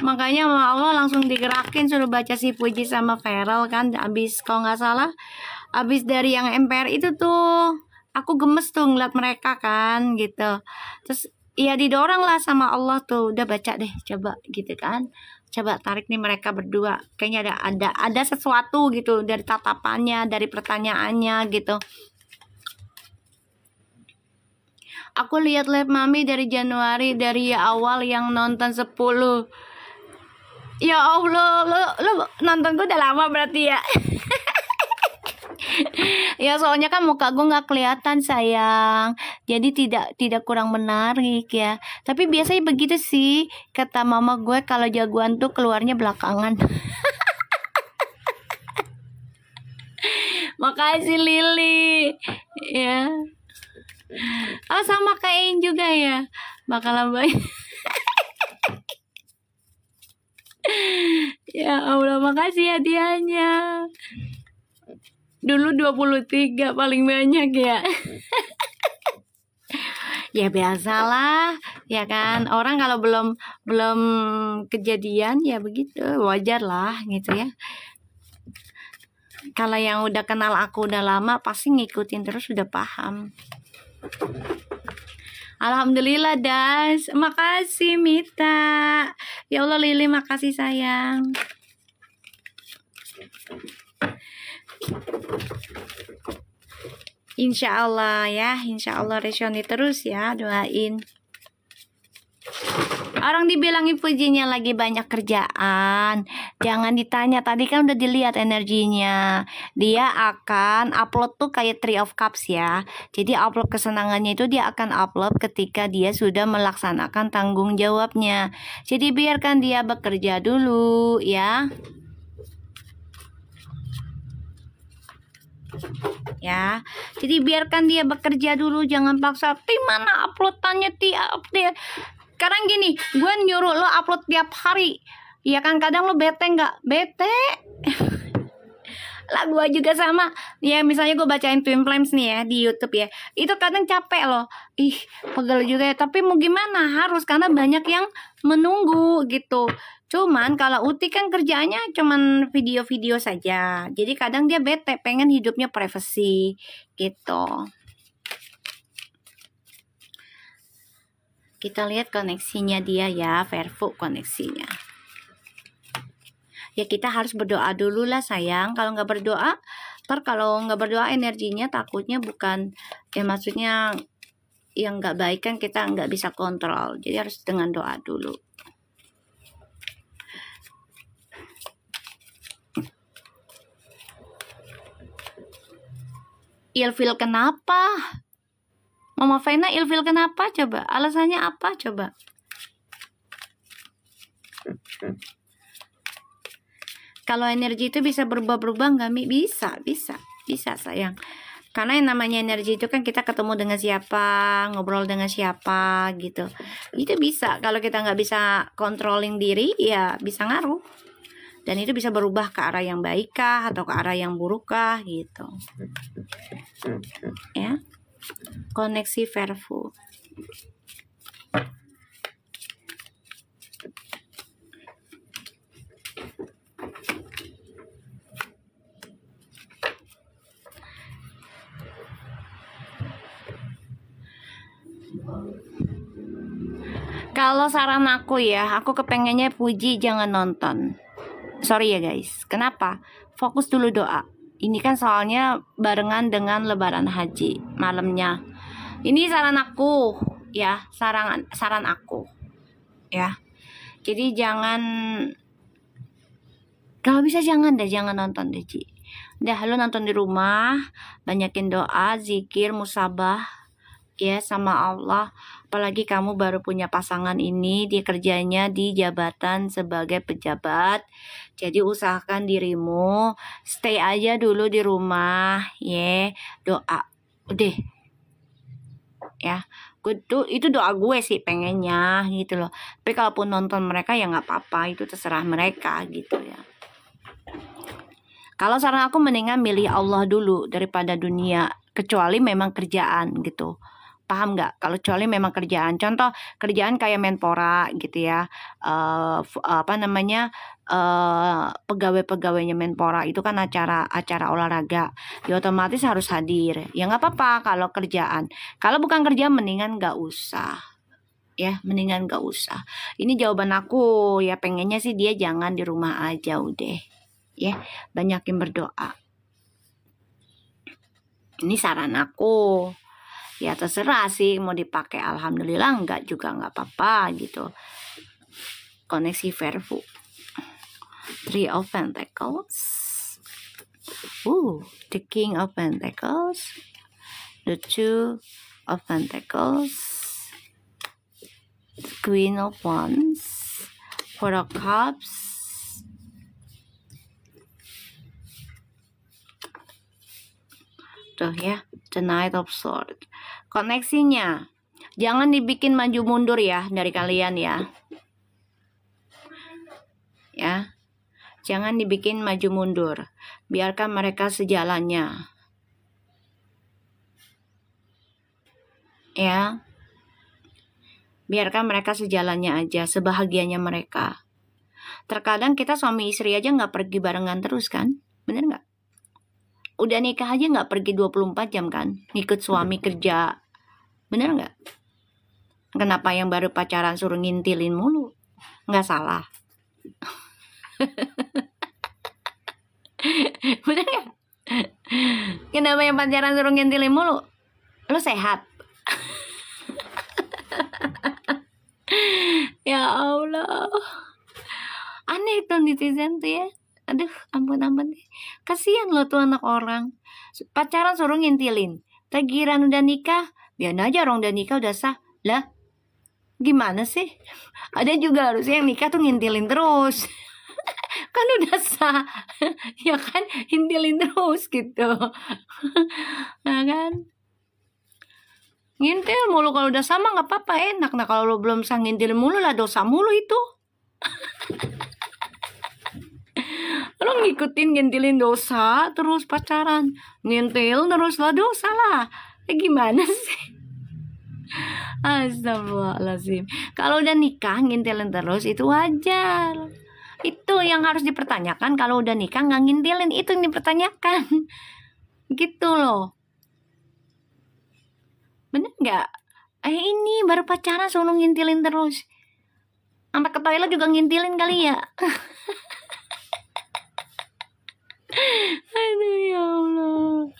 Makanya Allah langsung digerakin suruh baca si Puji sama Feral kan. Abis kalau nggak salah, abis dari yang MPR itu tuh aku gemes tuh ngeliat mereka kan gitu. Terus ya didorong lah sama Allah tuh, udah baca deh coba gitu kan. Coba tarik nih mereka berdua. Kayaknya ada sesuatu gitu dari tatapannya, dari pertanyaannya gitu. Aku lihat live Mami dari Januari, dari awal yang nonton 10. Ya Allah, lo nonton gue udah lama berarti ya. Ya soalnya kan muka gue nggak kelihatan sayang, jadi tidak kurang menarik ya. Tapi biasanya begitu sih kata mama gue, kalau jagoan tuh keluarnya belakangan. Makasih Lili ya. Oh sama kayak juga ya, bakalan baik. Ya Allah, makasih hadiahnya. Dulu 23 paling banyak ya. Ya biasalah ya kan, orang kalau belum kejadian ya begitu, wajar lah gitu ya. Kalau yang udah kenal aku udah lama pasti ngikutin terus, udah paham. Alhamdulillah Das, makasih Mita. Ya Allah Lili, makasih sayang. Insya Allah ya, insya Allah resoni terus ya, doain. Orang dibilangin pujinya lagi banyak kerjaan, jangan ditanya, tadi kan udah dilihat energinya. Dia akan upload tuh kayak Three of Cups ya. Jadi upload kesenangannya itu dia akan upload ketika dia sudah melaksanakan tanggung jawabnya. Jadi biarkan dia bekerja dulu ya. Ya, jadi biarkan dia bekerja dulu, jangan paksa. Mana uploadannya update. Sekarang gini, gue nyuruh lo upload tiap hari, ya kan kadang lo bete nggak? Bete. Lah gue juga sama. Ya misalnya gue bacain Twin Flames nih ya di YouTube ya, itu kadang capek loh. Ih, pegel juga ya. Tapi mau gimana, harus, karena banyak yang menunggu gitu. Cuman kalau Uti kan kerjaannya cuman video-video saja. Jadi kadang dia bete, pengen hidupnya privacy gitu. Kita lihat koneksinya dia ya, Verfu koneksinya. Ya kita harus berdoa dulu lah sayang. Kalau nggak berdoa, kalau nggak berdoa energinya takutnya bukan, ya maksudnya yang nggak baik kan kita nggak bisa kontrol. Jadi harus dengan doa dulu. Ilfil kenapa? Mama Vena ilfil kenapa coba? Alasannya apa coba? Kalau energi itu bisa berubah-berubah nggak Mi? Bisa sayang. Karena yang namanya energi itu kan kita ketemu dengan siapa, ngobrol dengan siapa gitu. Itu bisa. Kalau kita nggak bisa controlling diri, ya bisa ngaruh. Dan itu bisa berubah ke arah yang baik kah atau ke arah yang buruk kah gitu. Ya. Koneksi Verfu. Kalau saran aku ya, aku kepengennya Puji jangan nonton. Sorry ya guys. Kenapa? Fokus dulu doa. Ini kan soalnya barengan dengan Lebaran Haji malamnya. Ini saran aku ya, saran aku ya. Jadi jangan, kalau bisa jangan nonton deh Ci. Udah lu nonton di rumah, banyakin doa, zikir, musabah ya sama Allah. Apalagi kamu baru punya pasangan ini, dia kerjanya di jabatan sebagai pejabat. Jadi usahakan dirimu stay aja dulu di rumah ya, doa. Udah ya, itu doa gue sih pengennya gitu loh. Tapi kalaupun nonton mereka ya nggak apa-apa, itu terserah mereka gitu ya. Kalau saran aku mendingan milih Allah dulu daripada dunia, kecuali memang kerjaan gitu. Paham nggak? Kalau kecuali memang kerjaan, contoh kerjaan kayak Menpora gitu ya, pegawai-pegawainya Menpora itu kan acara olahraga, ya otomatis harus hadir. Ya nggak apa-apa kalau kerjaan. Kalau bukan kerjaan mendingan nggak usah Ya, mendingan gak usah. Ini jawaban aku, ya pengennya sih dia jangan di rumah aja udah. Ya, banyakin berdoa. Ini saran aku. Ya terserah sih mau dipakai, alhamdulillah, enggak juga nggak apa-apa gitu. Koneksi Verfu. Three of Pentacles. The King of Pentacles. The Two of Pentacles. The Queen of Wands. Four of Cups. Tuh ya, The Knight of Swords. Koneksinya, jangan dibikin maju mundur ya dari kalian ya. Ya, jangan dibikin maju mundur. Biarkan mereka sejalannya. Ya, biarkan mereka sejalannya aja, sebahagianya mereka. Terkadang kita suami istri aja nggak pergi barengan terus kan, bener nggak? Udah nikah aja nggak pergi 24 jam kan, ngikut suami kerja, bener nggak? Kenapa yang baru pacaran suruh ngintilin mulu? Nggak salah. Bener nggak? Kenapa yang pacaran suruh ngintilin mulu? Lu sehat? Ya Allah, aneh tuh netizen tuh ya. Aduh, ampun deh. Kasihan lo tuh anak orang. Pacaran suruh ngintilin. Tegiran udah nikah, biar aja orang udah nikah udah sah. Lah, gimana sih? Ada juga harusnya yang nikah tuh ngintilin terus. Kan udah sah. Ya kan, ngintilin terus gitu. Nah kan. Ngintil mulu kalau udah sama nggak apa-apa, enak. Nah kalau lo belum sah ngintil mulu lah, dosa mulu itu. Lo ngikutin ngintilin dosa terus pacaran, ngintil terus lah dosa lah. Gimana sih? Astagfirullahaladzim. Kalau udah nikah ngintilin terus itu wajar. Itu yang harus dipertanyakan. Kalau udah nikah nggak ngintilin, itu yang dipertanyakan. Gitu loh. Bener nggak? Ini baru pacaran selalu ngintilin terus. Sampai ke toilet juga ngintilin kali ya. Aduh ya Allah.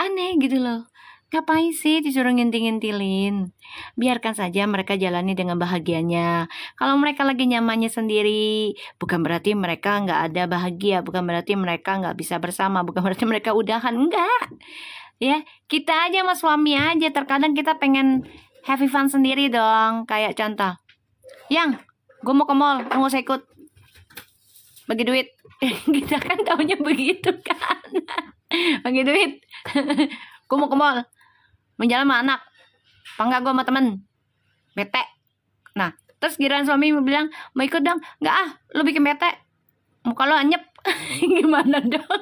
Aneh gitu loh. Ngapain sih disuruh ngintil-ngintilin? Biarkan saja mereka jalani dengan bahagianya. Kalau mereka lagi nyamannya sendiri, bukan berarti mereka nggak ada bahagia, bukan berarti mereka nggak bisa bersama, bukan berarti mereka udahan, enggak. Ya, kita aja sama suami aja. Terkadang kita pengen happy fun sendiri dong. Kayak contoh, Yang, gue mau ke mall, mau saya ikut. Bagi duit. Kita kan taunya begitu kan. Bagi duit. Gue mau ke mall, menjalan sama anak, apa enggak gue sama temen, bete. Nah terus giliran suami bilang mau ikut dong, enggak ah, lo bikin bete, muka lo anyep. Gimana dong?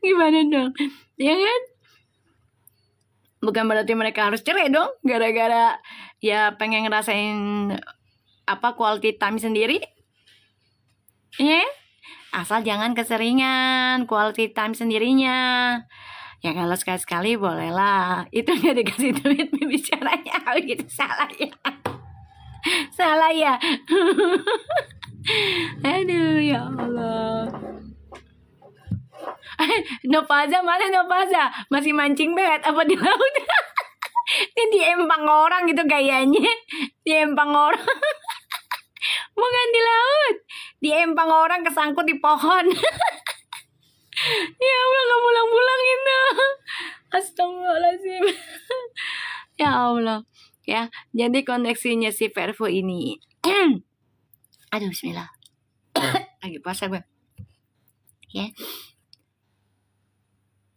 Gimana dong? Ya kan? Bukan berarti mereka harus cerai dong, gara-gara ya pengen ngerasain quality time sendiri. Ya, asal jangan keseringan quality time sendirinya. Ya kalau sekali-sekali bolehlah. Itu nggak dikasih duit bicaranya. Gitu salah ya. Salah ya. Aduh ya Allah. Novaza mana Novaza? Masih mancing bet apa di laut? Ini diempang orang gitu gayanya. Diempang orang. Bukan di laut. Diempang orang kesangkut di pohon. Ya Allah, gak pulang-pulang itu. Astagfirullahaladzim. Ya Allah. Ya, jadi koneksinya si Verfu ini. Aduh, bismillah. Lagi puasa gue. Ya.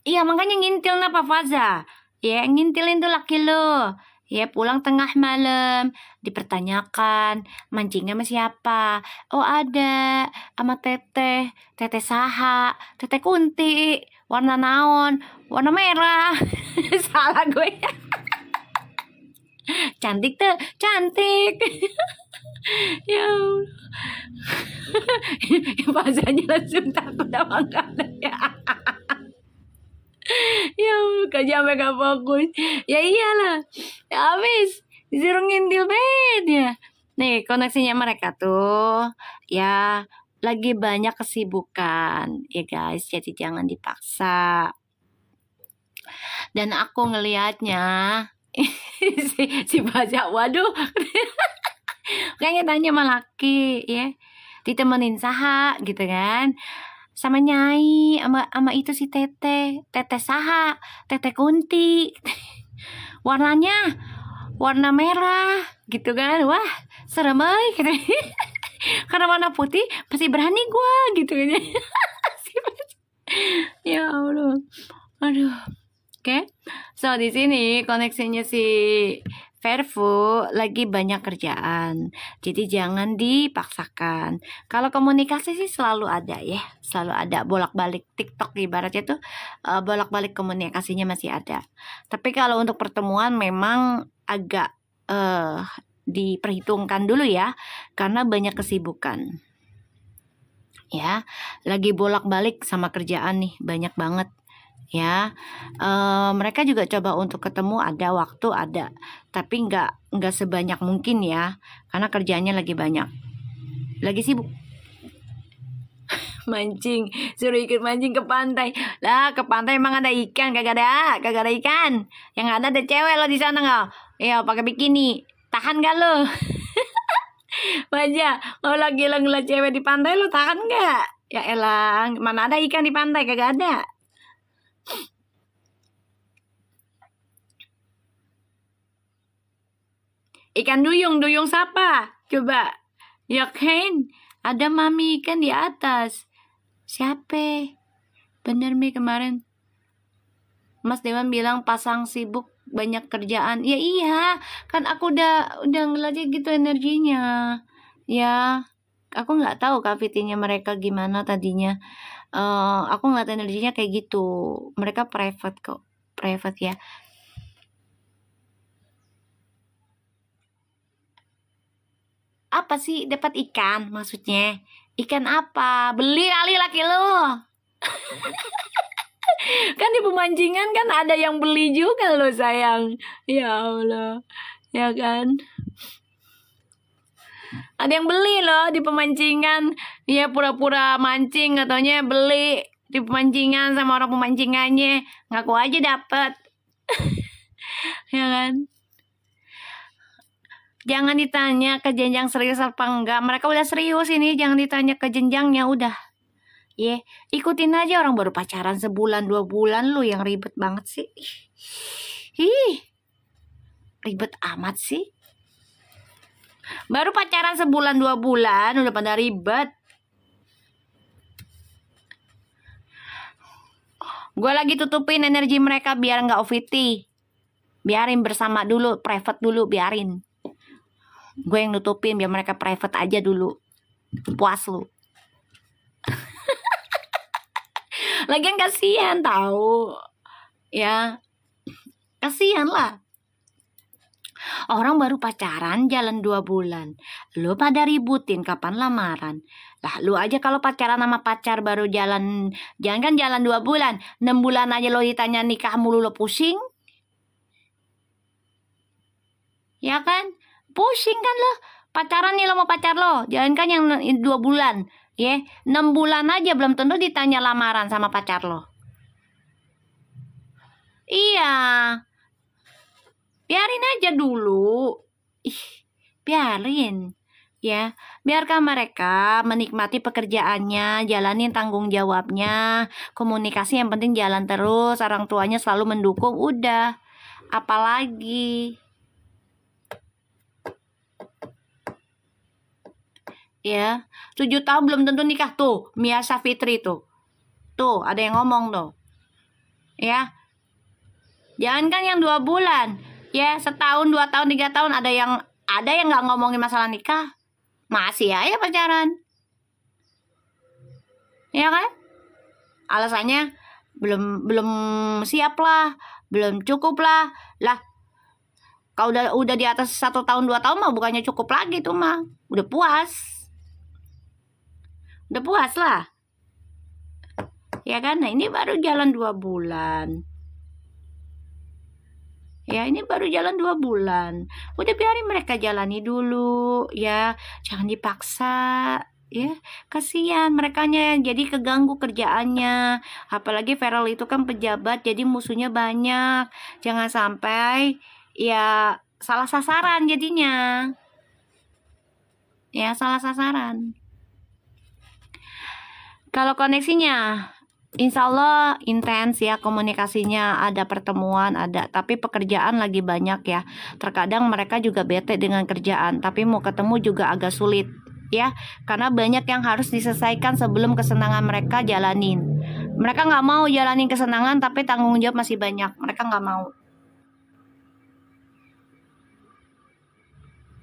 Iya, makanya ngintil apa Faza? Ya, ngintilin tuh laki lo. Ya, pulang tengah malam, dipertanyakan, mancingnya sama siapa? Oh ada, sama teteh saha, teteh kunti, warna naon, warna merah. Salah gue. Cantik tuh, cantik. Ya Allah. Bahasanya langsung takut sama enggak ya. Ya kerja sampai gak fokus. Ya iyalah, ya habis disuruh ngintil bed ya. Nih koneksinya mereka tuh ya lagi banyak kesibukan ya guys, jadi jangan dipaksa. Dan aku ngelihatnya si Baja, waduh, kayaknya tanya sama laki ya, ditemenin saha gitu kan, sama Nyai, sama itu si Teteh saha, Teteh Kunti, warnanya warna merah gitu kan, wah serem gitu. Karena warna putih pasti berani gua gitu kan. Ya Allah, aduh. Oke, so di sini koneksinya si Vervu lagi banyak kerjaan, jadi jangan dipaksakan. Kalau komunikasi sih selalu ada ya, selalu ada bolak-balik TikTok ibaratnya tuh bolak-balik komunikasinya masih ada. Tapi kalau untuk pertemuan memang agak diperhitungkan dulu ya, karena banyak kesibukan. Ya, lagi bolak-balik sama kerjaan nih, banyak banget. Ya, mereka juga coba untuk ketemu, ada waktu ada, tapi nggak sebanyak mungkin ya, karena kerjanya lagi banyak, lagi sibuk. Mancing, suruh ikut mancing ke pantai lah. Ke pantai emang ada ikan? Kagak ada ikan. Yang ada cewek lo di sana nggak? Iya, pakai bikini, tahan gak lo? Baja, kalau lagi ngeliat cewek di pantai lo tahan nggak? Ya elang, mana ada ikan di pantai? Kagak ada. Ikan duyung siapa? Coba. Ya kan, ada mami ikan di atas. Siapa? Bener Mi, kemarin Mas Dewan bilang pasang sibuk banyak kerjaan. Ya iya, kan aku udah ngeliatnya gitu energinya. Ya, aku nggak tahu kavitinya mereka gimana tadinya. Aku ngeliat energinya kayak gitu. Mereka private kok, private ya. Apa sih dapat ikan maksudnya? Ikan apa? Beli kali laki lo. Kan di pemancingan kan ada yang beli juga lo sayang. Ya Allah. Ya kan? Ada yang beli loh di pemancingan. Ya pura-pura mancing katanya beli di pemancingan sama orang pemancingannya. Ngaku aja dapet. Ya kan? Jangan ditanya ke jenjang serius apa enggak. Mereka udah serius ini. Jangan ditanya ke jenjangnya udah. Ikutin aja, orang baru pacaran sebulan 2 bulan, lu yang ribet banget sih. Ribet amat sih. Baru pacaran sebulan 2 bulan udah pada ribet. Gue lagi tutupin energi mereka biar nggak OVT. Biarin bersama dulu, private dulu, biarin. Gue yang nutupin biar mereka private aja dulu. Puas lu. Lagian kasihan tahu. Ya. Kasihan lah. Orang baru pacaran jalan 2 bulan. Lu pada ributin kapan lamaran. Lah lu aja kalau pacaran sama pacar baru jalan, jangan kan jalan 2 bulan, 6 bulan aja lo ditanya nikah mulu, lo pusing. Ya kan? Pusing kan lo. Pacaran nih lo mau pacar lo, jangan kan yang 2 bulan. 6 bulan aja belum tentu ditanya lamaran sama pacar lo. Iya. Biarin aja dulu. Biarin. Ya, biarkan mereka menikmati pekerjaannya, jalanin tanggung jawabnya, komunikasi yang penting jalan terus, orang tuanya selalu mendukung, udah. Apalagi ya, 7 tahun belum tentu nikah tuh, Mia Savitri tuh. Tuh, ada yang ngomong tuh. Ya. Jangan kan yang 2 bulan. Ya, setahun, 2 tahun, 3 tahun ada yang nggak ngomongin masalah nikah. Masih aja pacaran. Ya kan? Alasannya belum siap lah, belum cukup lah. Lah, kalau udah di atas 1 tahun 2 tahun mah bukannya cukup lagi tuh mah. Udah puas. Udah puas lah. Ya kan? Nah, ini baru jalan 2 bulan. Ya, ini baru jalan 2 bulan. Udah biarin mereka jalani dulu ya. Jangan dipaksa ya. Kasihan merekanya jadi keganggu kerjaannya. Apalagi Feral itu kan pejabat jadi musuhnya banyak. Jangan sampai ya salah sasaran jadinya. Ya, salah sasaran. Kalau koneksinya insya Allah intens ya, komunikasinya ada pertemuan ada, tapi pekerjaan lagi banyak ya. Terkadang mereka juga bete dengan kerjaan, tapi mau ketemu juga agak sulit ya, karena banyak yang harus diselesaikan sebelum kesenangan mereka jalanin. Mereka nggak mau jalanin kesenangan tapi tanggung jawab masih banyak, mereka nggak mau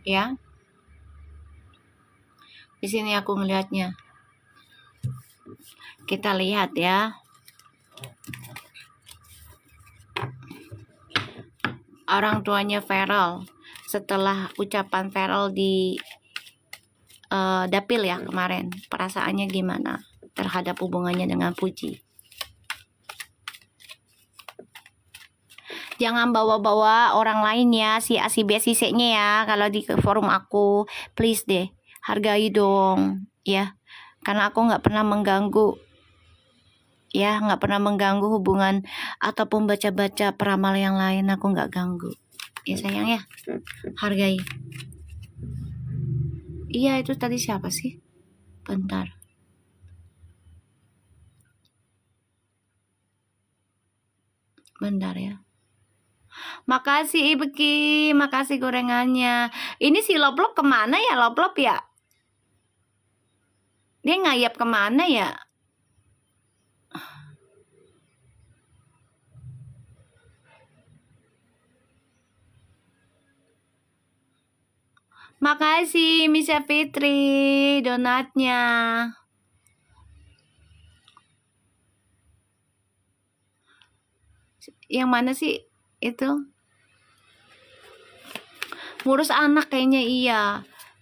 ya. Di sini aku melihatnya. Kita lihat ya. Orang tuanya Feral, setelah ucapan Feral di dapil ya kemarin, perasaannya gimana terhadap hubungannya dengan Puji? Jangan bawa-bawa orang lain ya, si A, si B, si C-nya ya. Kalau di forum aku, please deh, hargai dong ya. Karena aku nggak pernah mengganggu ya, nggak pernah mengganggu hubungan ataupun baca-baca peramal yang lain, aku nggak ganggu ya sayang ya, hargai. Iya, itu tadi siapa sih? Bentar, bentar ya. Makasih Ibeki, makasih gorengannya. Ini si Loplop kemana ya, Loplop ya? Dia ngayap kemana ya? Makasih Misha Fitri donatnya. Yang mana sih itu? Ngurus anak kayaknya iya.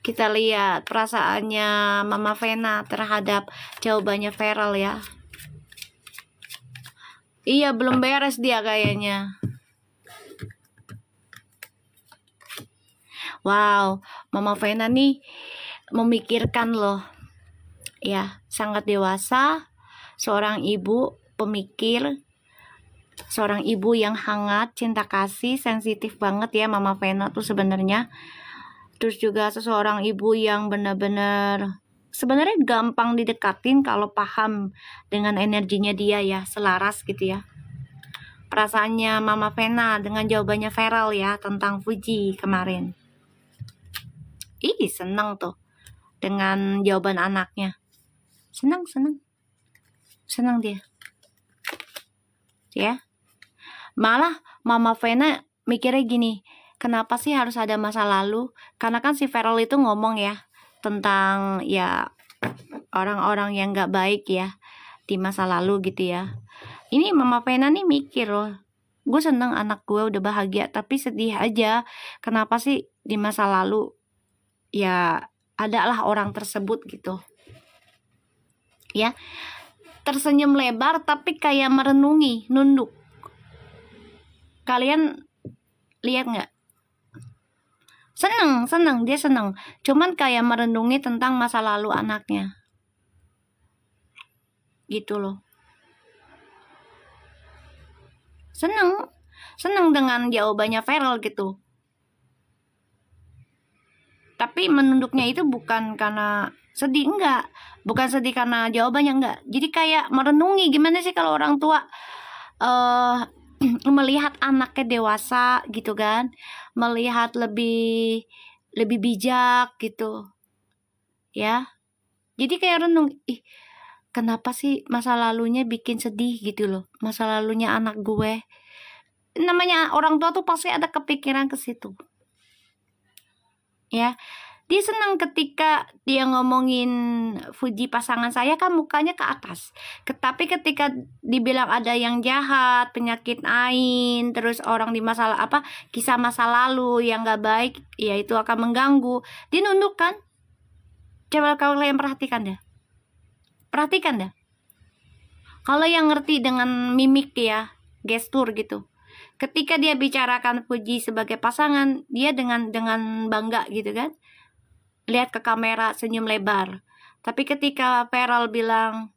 Kita lihat perasaannya Mama Vena terhadap jawabannya Feral ya. Iya, belum beres dia kayaknya. Wow, Mama Vena nih memikirkan loh. Ya, sangat dewasa, seorang ibu pemikir, seorang ibu yang hangat, cinta kasih, sensitif banget ya Mama Vena tuh sebenarnya. Terus juga seseorang ibu yang benar-benar sebenarnya gampang didekatin kalau paham dengan energinya dia ya, selaras gitu ya. Perasaannya Mama Vena dengan jawabannya Feral ya tentang Fuji kemarin. Ih, senang tuh dengan jawaban anaknya. Senang dia ya. Malah Mama Vena mikirnya gini, kenapa sih harus ada masa lalu? Karena kan si Feral itu ngomong ya tentang ya orang-orang yang gak baik ya di masa lalu gitu ya. Ini Mama Vena nih mikir loh, gue seneng anak gue udah bahagia, tapi sedih aja kenapa sih di masa lalu ya adalah orang tersebut gitu ya. Tersenyum lebar tapi kayak merenungi, nunduk. Kalian lihat nggak? Seneng, dia seneng. Cuman kayak merenungi tentang masa lalu anaknya. Gitu loh. Seneng dengan jawabannya Feral gitu. Tapi menunduknya itu bukan karena sedih, enggak. Bukan sedih karena jawabannya, enggak. Jadi kayak merenungi gimana sih kalau orang tua melihat anaknya dewasa gitu kan, melihat lebih bijak gitu ya. Jadi kayak renung, ih kenapa sih masa lalunya bikin sedih gitu loh, masa lalunya anak gue. Namanya orang tua tuh pasti ada kepikiran ke situ ya. Dia senang ketika dia ngomongin Fuji pasangan saya kan mukanya ke atas. Tapi ketika dibilang ada yang jahat, penyakit ain, terus orang di masalah apa, kisah masa lalu yang gak baik, ya itu akan mengganggu. Dia nunduk kan? Coba kalian perhatikan dah. Kalau yang ngerti dengan mimik ya, gestur gitu. Ketika dia bicarakan Puji sebagai pasangan, dia dengan bangga gitu kan, lihat ke kamera senyum lebar. Tapi ketika Feral bilang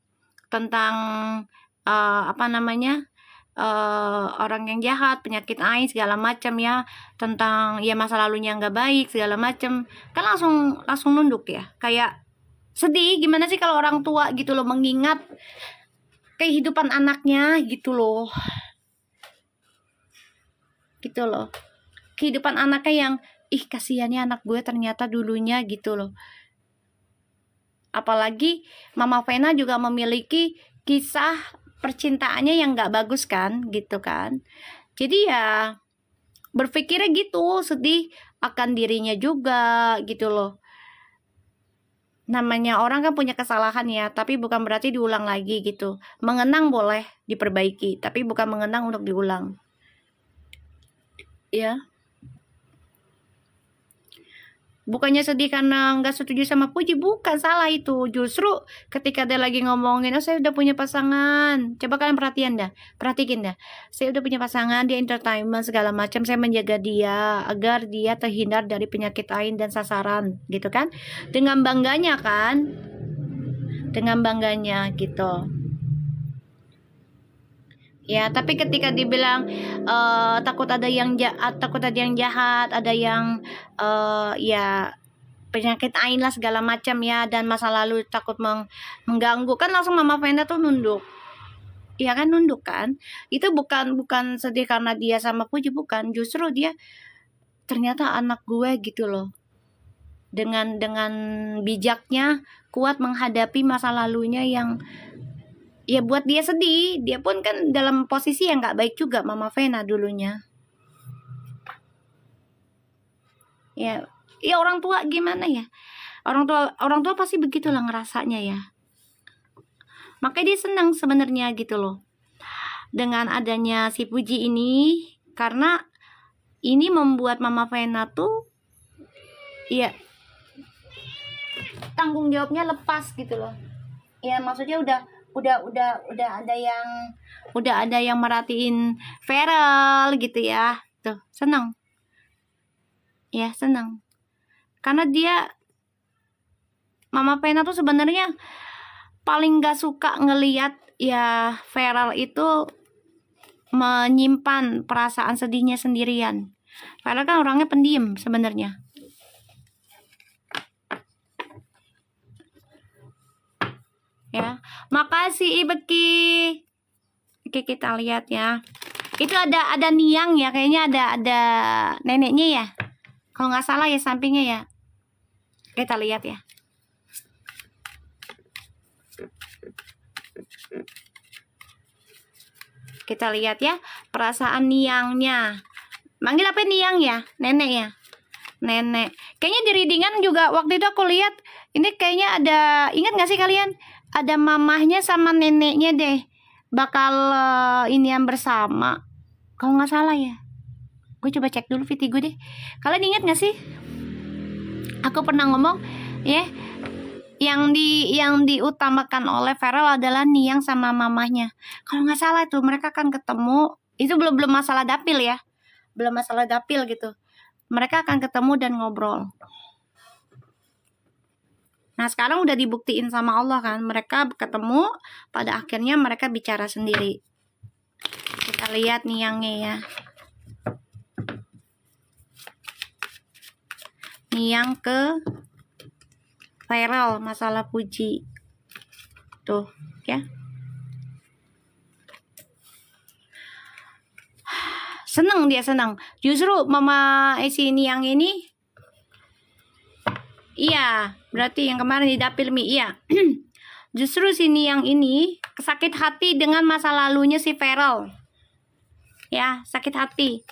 tentang orang yang jahat, penyakit ain segala macam ya, tentang ya masa lalunya nggak baik segala macam, kan langsung nunduk ya, kayak sedih. Gimana sih kalau orang tua gitu loh mengingat kehidupan anaknya gitu loh, kehidupan anaknya yang kasihannya anak gue ternyata dulunya gitu loh. Apalagi Mama Vena juga memiliki kisah percintaannya yang gak bagus kan gitu kan. Jadi ya berpikirnya gitu, sedih akan dirinya juga gitu loh. Namanya orang kan punya kesalahan ya, tapi bukan berarti diulang lagi gitu. Mengenang boleh diperbaiki, tapi bukan mengenang untuk diulang. Ya. Bukannya sedih karena nggak setuju sama Puji, bukan, salah itu. Justru ketika dia lagi ngomongin, saya udah punya pasangan. Coba kalian perhatiin dah. Saya udah punya pasangan, dia entertainment segala macam. Saya menjaga dia agar dia terhindar dari penyakit ain dan sasaran, gitu kan? Dengan bangganya kan? Dengan bangganya gitu. Ya, tapi ketika dibilang takut ada yang jahat, ada yang ya penyakit ain lah segala macam ya, dan masa lalu takut mengganggu, kan langsung Mama Vena tuh nunduk. Iya kan, nunduk kan? Itu bukan sedih karena dia sama Puji, bukan. Justru dia ternyata anak gue gitu loh. Dengan bijaknya kuat menghadapi masa lalunya yang ya buat dia sedih. Dia pun kan dalam posisi yang gak baik juga, Mama Vena dulunya. Ya orang tua gimana ya? Orang tua pasti begitulah ngerasanya ya. Makanya dia senang sebenarnya gitu loh dengan adanya si Puji ini, karena ini membuat Mama Vena tuh ya tanggung jawabnya lepas gitu loh. Ya maksudnya udah ada yang merhatiin Feral gitu ya. Tuh, senang. Ya, senang. Karena dia Mama Vena tuh sebenarnya paling gak suka ngelihat ya Feral itu menyimpan perasaan sedihnya sendirian. Feral kan orangnya pendiam sebenarnya. Ya, makasih Ibeki. Oke, kita lihat ya. Itu ada Niang ya, kayaknya ada neneknya ya. Kalau nggak salah ya, sampingnya ya. Kita lihat ya. Kita lihat ya perasaan Niangnya. Manggil apa Niang ya? Nenek ya. Nenek. Kayaknya di readingan juga waktu itu aku lihat ini kayaknya ada, ingat nggak sih kalian? Ada mamahnya sama neneknya deh bakal ini yang bersama. Kalau nggak salah ya. Gue coba cek dulu video gue deh. Kalian ingat nggak sih? Aku pernah ngomong ya, yang diutamakan oleh Feral adalah Niang sama mamahnya. Kalau nggak salah itu mereka akan ketemu. Itu belum masalah dapil ya. Belum masalah dapil gitu. Mereka akan ketemu dan ngobrol. Nah, sekarang udah dibuktiin sama Allah kan. Mereka ketemu, pada akhirnya mereka bicara sendiri. Kita lihat Niangnya ya. Niang ke Feral masalah Puji. Tuh, ya. Seneng dia, seneng. Justru Mama si Niang ini, iya, berarti yang kemarin di dapil Mi, iya. Justru si Niang ini sakit hati dengan masa lalunya si Feral. Ya, sakit hati.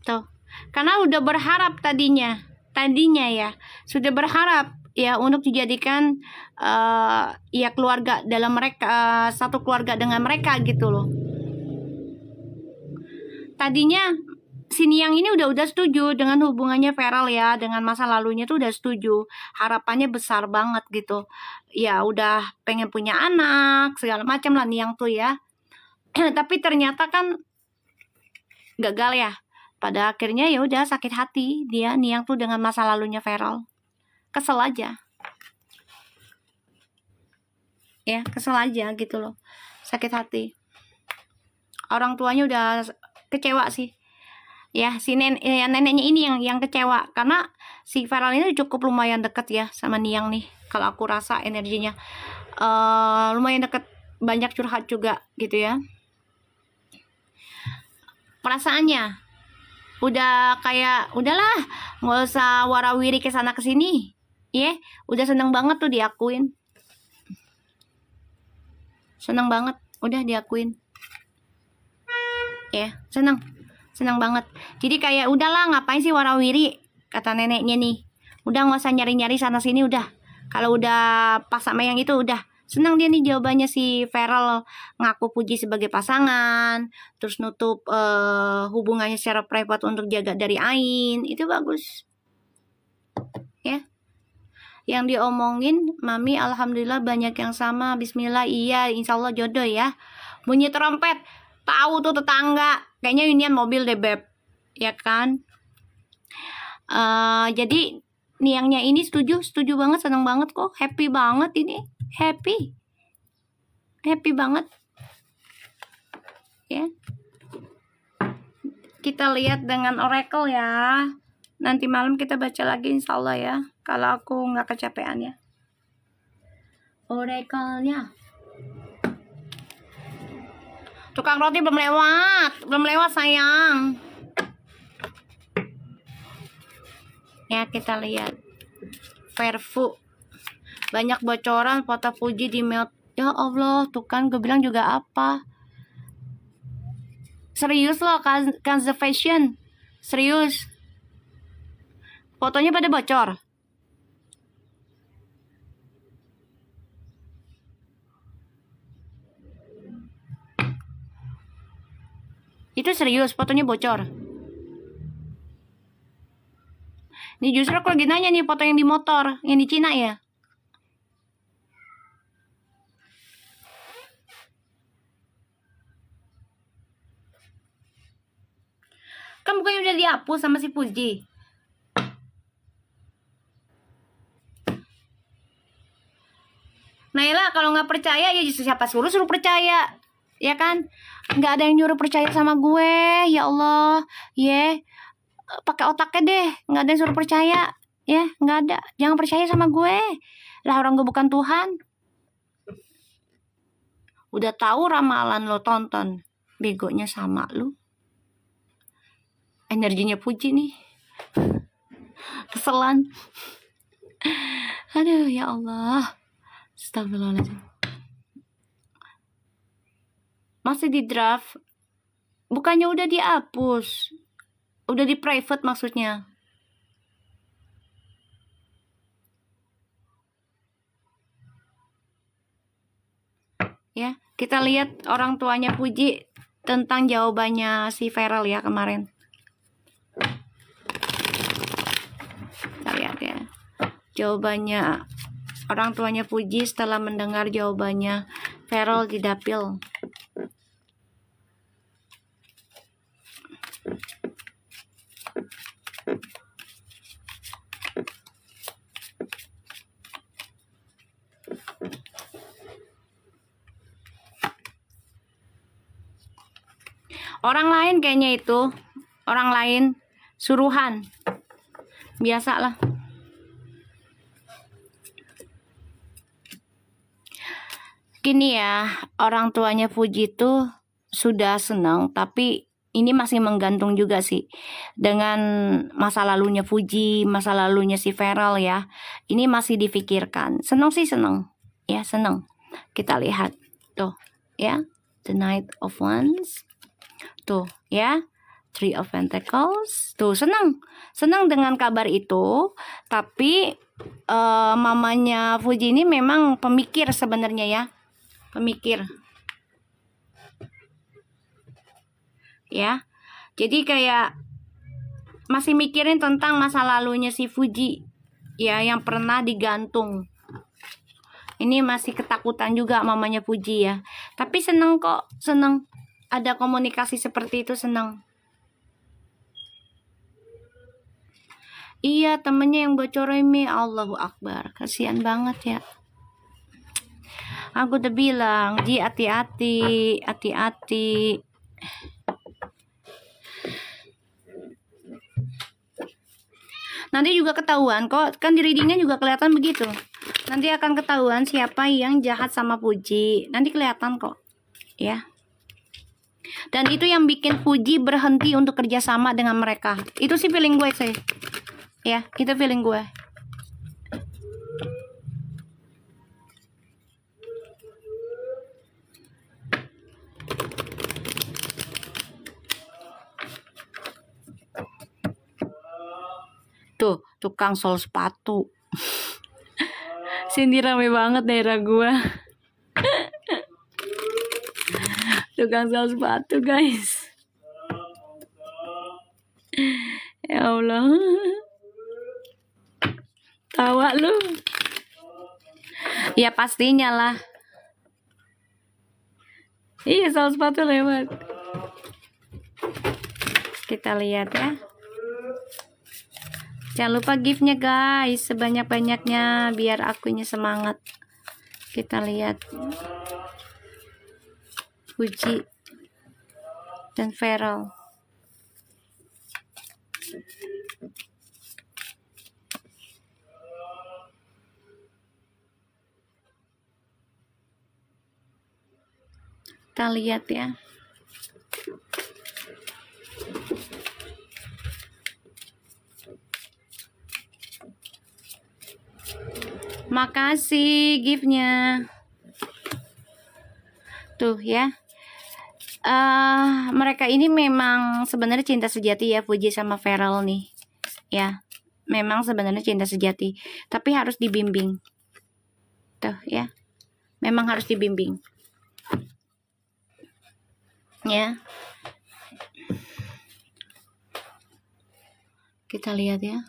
Tuh. Karena udah berharap tadinya ya, sudah berharap ya untuk dijadikan ya keluarga dalam mereka, satu keluarga dengan mereka gitu loh. Tadinya si Niang ini udah setuju dengan hubungannya Feral ya, dengan masa lalunya tuh udah setuju. Harapannya besar banget gitu. Ya udah pengen punya anak, segala macam lah Niang tuh ya. Tapi ternyata kan gagal ya. Pada akhirnya ya udah sakit hati dia Niang tuh dengan masa lalunya Feral. Kesel aja. Ya, kesel aja gitu loh. Sakit hati. Orang tuanya udah kecewa sih. Ya, si neneknya ini yang kecewa karena si Feral ini cukup lumayan deket ya sama Niang nih. Kalau aku rasa energinya lumayan deket, banyak curhat juga gitu ya. Perasaannya udah kayak udahlah, nggak usah warawiri kesana kesini, ya. Udah seneng banget tuh diakuin, seneng banget, udah diakuin, ya seneng banget. Jadi kayak udahlah, ngapain sih warawiri, kata neneknya nih. Udah nggak usah nyari-nyari sana sini, udah. Kalau udah pas sama yang itu udah. Senang dia nih jawabannya si Feral, ngaku Puji sebagai pasangan, terus nutup hubungannya secara private untuk jaga dari Ain. Itu bagus. Ya. Yang diomongin, Mami alhamdulillah banyak yang sama. Bismillah, iya, insya Allah jodoh ya. Bunyi trompet, tahu tuh tetangga. Kayaknya unian mobil deh, Beb. Ya kan? Jadi Niangnya ini setuju banget, seneng banget kok, happy banget ini, happy banget ya. Kita lihat dengan oracle ya, nanti malam kita baca lagi insya Allah ya, kalau aku nggak kecapean ya. Oracle-nya tukang roti belum lewat sayang. Ya, kita lihat Verfu, banyak bocoran foto Puji di mute. Ya Allah, tuh kan gue bilang juga apa. Serius loh, conservation. Serius. Fotonya pada bocor. Itu serius, fotonya bocor. Ini justru aku lagi nanya nih, foto yang di motor, yang di Cina ya. Kan bukannya udah dihapus sama si Puji. Naila, kalau nggak percaya ya justru siapa suruh percaya, ya kan? Nggak ada yang nyuruh percaya sama gue, ya Allah, ya. Pakai otaknya deh, nggak ada yang suruh percaya, ya, nggak ada. Jangan percaya sama gue, lah orang gue bukan Tuhan. Udah tahu ramalan lo tonton, begonya sama lu. Energinya Puji nih, keselan. Aduh ya Allah, astagfirullahaladzim. Masih di draft, bukannya udah dihapus, udah di private maksudnya. Ya, kita lihat orang tuanya Puji tentang jawabannya si Feral ya kemarin. Kita lihat ya, jawabannya orang tuanya Puji setelah mendengar jawabannya Feral di dapil. Orang lain kayaknya itu, orang lain suruhan, biasalah. Gini ya, orang tuanya Puji tuh sudah senang, tapi ini masih menggantung juga sih dengan masa lalunya Puji, masa lalunya si Feral ya. Ini masih difikirkan. Senang sih senang, ya senang. Kita lihat tuh ya, The Knight of Wands. Tuh ya, Three of Pentacles. Tuh senang dengan kabar itu. Tapi mamanya Puji ini memang pemikir sebenarnya ya, pemikir ya. Jadi kayak masih mikirin tentang masa lalunya si Puji ya, yang pernah digantung. Ini masih ketakutan juga mamanya Puji ya. Tapi senang kok, senang ada komunikasi seperti itu, senang. Iya, temennya yang bocorin. Allahu Akbar, kasihan banget ya. Aku udah bilang, Ji, hati-hati, hati-hati. Nanti juga ketahuan kok, kan di readingnya juga kelihatan begitu. Nanti akan ketahuan siapa yang jahat sama Fuji. Nanti kelihatan kok, ya. Dan itu yang bikin Fuji berhenti untuk kerjasama dengan mereka. Itu sih feeling gue sih. Ya, itu feeling gue. Tuh, tukang sol sepatu. Sini rame banget daerah gua. Tukang sol sepatu, guys. Ya Allah. Tawa lu. Ya pastinya lah. Iya, sol sepatu lewat. Kita lihat ya. Jangan lupa gift-nya guys, sebanyak-banyaknya biar akunya semangat. Kita lihat Fuji dan Feral. Kita lihat ya. Makasih gift-nya. Tuh ya. Mereka ini memang sebenarnya cinta sejati ya, Fuji sama Feral nih. Ya. Memang sebenarnya cinta sejati, tapi harus dibimbing. Tuh ya. Memang harus dibimbing. Ya. Kita lihat ya.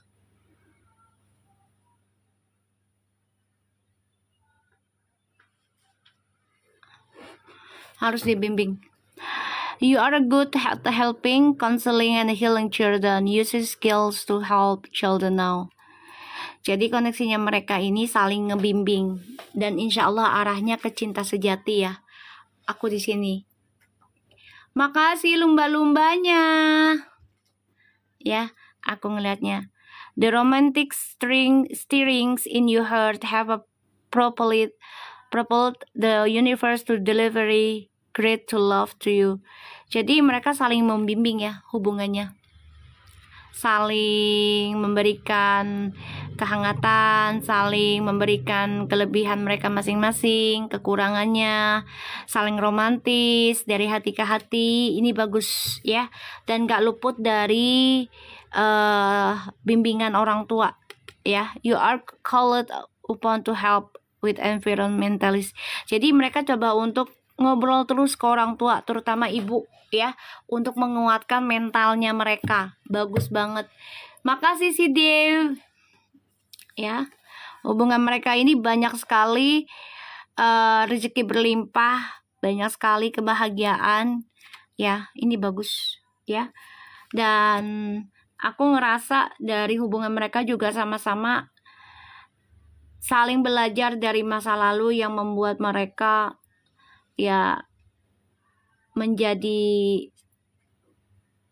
Harus dibimbing. You are good at helping, counseling, and healing children. Use skills to help children now. Jadi koneksinya mereka ini saling ngebimbing dan insya Allah arahnya ke cinta sejati ya. Aku di sini. Makasih lumba-lumbanya. Ya, aku ngelihatnya. The romantic stirrings in your heart have propelled the universe to delivery great to love to you. Jadi mereka saling membimbing ya hubungannya. Saling memberikan kehangatan, saling memberikan kelebihan mereka masing-masing, kekurangannya, saling romantis dari hati ke hati. Ini bagus ya. Dan gak luput dari bimbingan orang tua ya. You are called upon to help with environmentalist. Jadi mereka coba untuk ngobrol terus ke orang tua, terutama ibu ya, untuk menguatkan mentalnya mereka. Bagus banget. Makasih si Dev. Ya. Hubungan mereka ini banyak sekali rezeki berlimpah, banyak sekali kebahagiaan. Ya, ini bagus ya. Dan aku ngerasa dari hubungan mereka juga sama-sama saling belajar dari masa lalu yang membuat mereka ya menjadi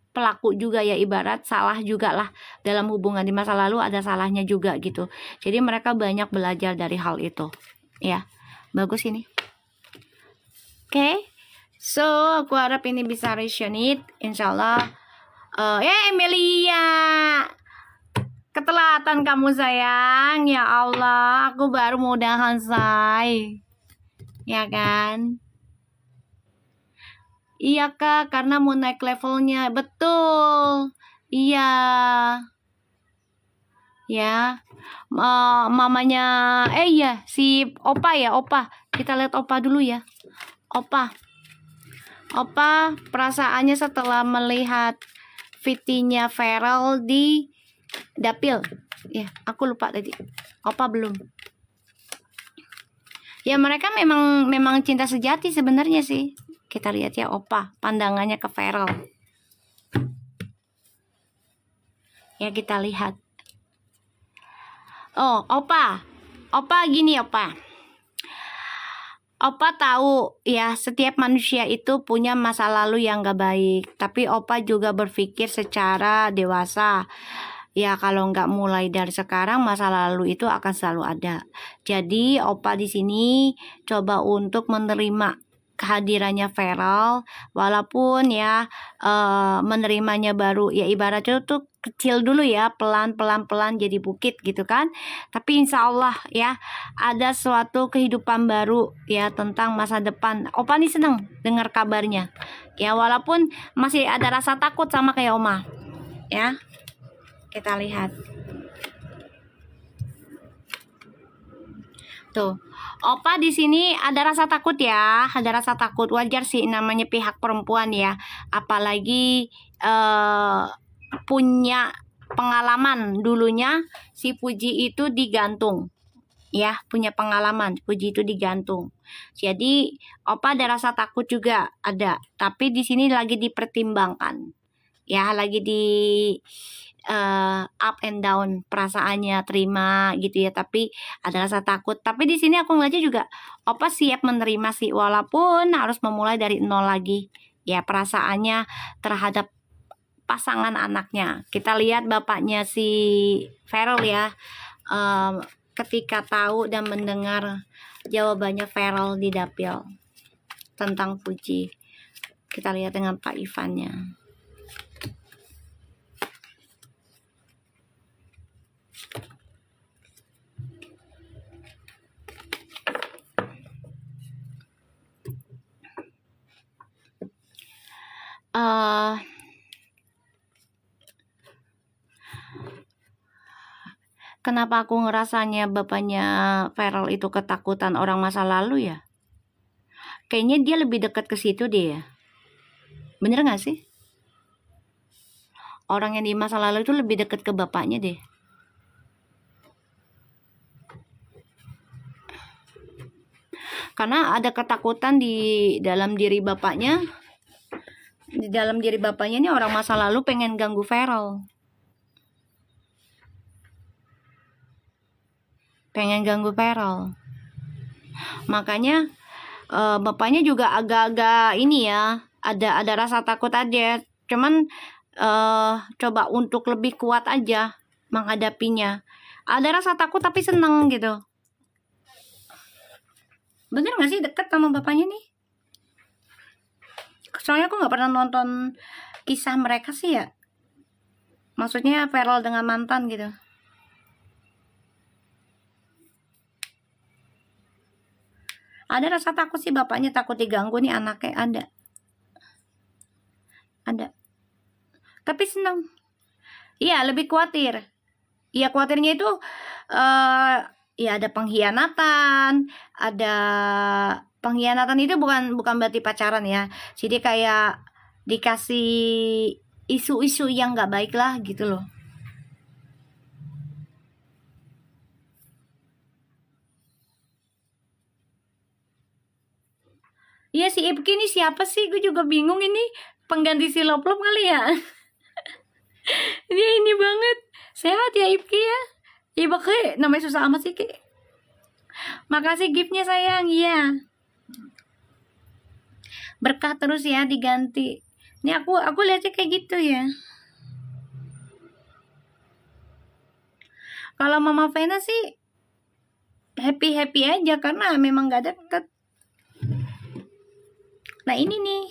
pelaku juga ya, ibarat salah juga lah dalam hubungan di masa lalu, ada salahnya juga gitu. Jadi mereka banyak belajar dari hal itu ya. Bagus ini. Oke. So aku harap ini bisa resonate insyaallah. Emilia, ketelatan kamu sayang. Ya Allah, aku baru mau udahan say. Ya kan? Iya kak, karena mau naik levelnya. Betul. Iya. Ya. Mamanya iya si Opa ya, Opa. Kita lihat Opa dulu ya. Opa perasaannya setelah melihat VT-nya Feral di dapil. Ya, aku lupa tadi. Opa belum. Ya mereka memang cinta sejati sebenarnya sih. Kita lihat ya Opa, pandangannya ke Feral. Ya kita lihat. Oh, Opa gini Opa. Opa tahu ya, setiap manusia itu punya masa lalu yang gak baik. Tapi Opa juga berpikir secara dewasa. Ya kalau nggak mulai dari sekarang, masa lalu itu akan selalu ada. Jadi Opa di sini coba untuk menerima kehadirannya Feral, walaupun ya menerimanya baru ya ibaratnya tuh kecil dulu ya, pelan jadi bukit gitu kan. Tapi insya Allah ya ada suatu kehidupan baru ya tentang masa depan. Opa nih seneng dengar kabarnya ya, walaupun masih ada rasa takut sama kayak Oma ya. Kita lihat tuh, Opa di sini ada rasa takut ya, ada rasa takut, wajar sih namanya pihak perempuan ya, apalagi punya pengalaman dulunya si Puji itu digantung ya, punya pengalaman Puji itu digantung. Jadi Opa ada rasa takut juga ada, tapi di sini lagi dipertimbangkan ya, lagi di up and down perasaannya, terima gitu ya, tapi ada rasa takut. Tapi di sini aku ngeliatnya juga Opa siap menerima sih, walaupun harus memulai dari nol lagi ya perasaannya terhadap pasangan anaknya. Kita lihat bapaknya si Feral ya, ketika tahu dan mendengar jawabannya Feral di dapil tentang Puji. Kita lihat dengan Pak Ivannya. Kenapa aku ngerasanya bapaknya Feral itu ketakutan orang masa lalu ya? Kayaknya dia lebih dekat ke situ deh ya. Bener gak sih? Orang yang di masa lalu itu lebih dekat ke bapaknya deh. Karena ada ketakutan di dalam diri bapaknya. Di dalam diri bapaknya ini orang masa lalu pengen ganggu Feral. Pengen ganggu Feral. Makanya bapaknya juga agak-agak ini ya, ada rasa takut aja. Cuman coba untuk lebih kuat aja menghadapinya. Ada rasa takut tapi seneng gitu. Bener gak sih deket sama bapaknya nih? Soalnya aku gak pernah nonton kisah mereka sih ya. Maksudnya Feral dengan mantan gitu. Ada rasa takut sih bapaknya, takut diganggu nih anaknya, ada. Tapi senang. Iya, lebih khawatir. Iya, khawatirnya itu ya ada pengkhianatan, itu bukan berarti pacaran ya. Jadi kayak dikasih isu-isu yang nggak baik lah gitu loh. Iya, si Ipki ini siapa sih? Gue juga bingung, ini pengganti si Loplop kali ya. Dia ini banget. Sehat ya Ipki ya. Iya pakai namanya susah amat sih Ki. Makasih giftnya sayang. Iya. Berkah terus ya diganti. Ini aku lihatnya kayak gitu ya. Kalau Mama Vena sih happy aja karena memang gak deket. Nah ini nih,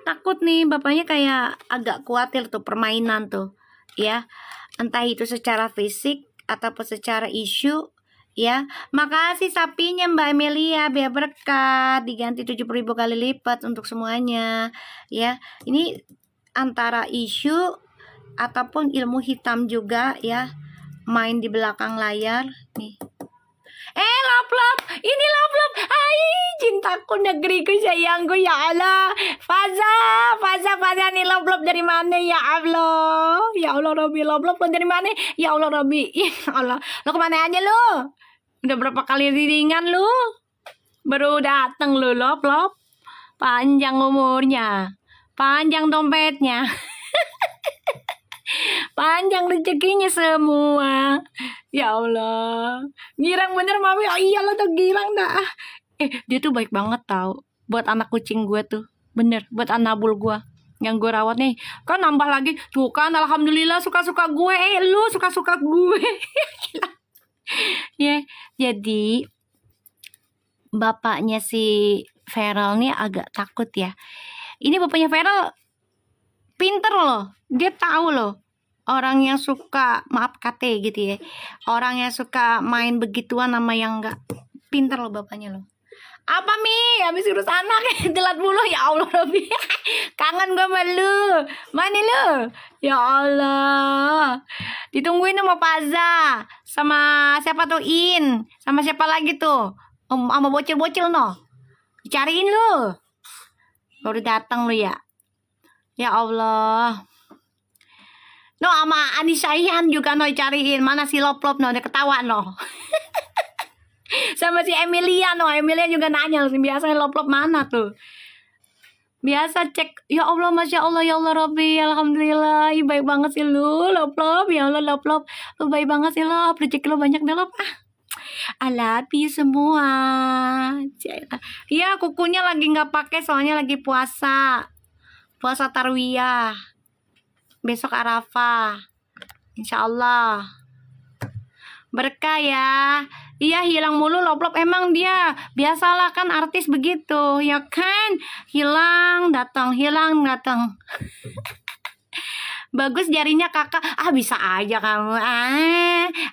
takut nih bapaknya kayak agak khawatir tuh permainan tuh ya, entah itu secara fisik ataupun secara isu ya. Makasih sapinya Mbak Amelia, biar berkat diganti 70.000 kali lipat untuk semuanya ya. Ini antara isu ataupun ilmu hitam juga ya, main di belakang layar nih. Loplop, ini Loplop. Hai, cintaku, negeriku, sayangku, ya Allah. Faza nih Loplop dari mana ya Allah? Ya Allah Robi, Loplop dari mana? Ya Allah Robi, ya Allah. Lo kemana aja lo? Udah berapa kali readingan lo? Baru dateng lo Loplop. Panjang umurnya, panjang dompetnya. Panjang rezekinya semua. Ya Allah. Girang bener mami. Oh, iyalah tuh girang dah. Dia tuh baik banget tau. Buat anak kucing gue tuh. Bener. Buat anabul gue. Yang gue rawat nih. Kan nambah lagi. Tuh kan alhamdulillah suka-suka gue. Lu suka-suka gue. Ya. Jadi. Bapaknya si Feral nih agak takut ya. Ini bapaknya Feral pinter loh. Dia tahu loh. Orang yang suka, maaf kate gitu ya. Orang yang suka main begituan sama yang enggak. Pinter loh bapaknya loh. Apa Mi? Habis urus anak telat mulu. Ya Allah Robi. Kangen gue sama lu. Mana lu? Ya Allah. Ditungguin sama Paza. Sama siapa tuh In. Sama siapa lagi tuh? Sama bocil-bocil no. Dicariin lu. Baru datang lu ya. Ya Allah. No sama Anissa Ihan juga no cariin. Mana si Loplop no, dia ketawa no. Sama si Emilia no, Emilia juga nanya biasanya Loplop mana tuh. Biasa cek, ya Allah Masya Allah ya Allah Rabbi, alhamdulillah, baik banget sih lu Loplop, ya Allah Loplop, lu baik banget sih lo, rezeki lu banyak deh Lop. I love you semua. Iya kukunya lagi nggak pakai soalnya lagi puasa tarwiyah. Besok Arafah, insya Allah berkah ya. Iya hilang mulu Loplop. Emang dia biasalah kan artis begitu ya kan, hilang datang bagus jarinya kakak. Bisa aja kamu.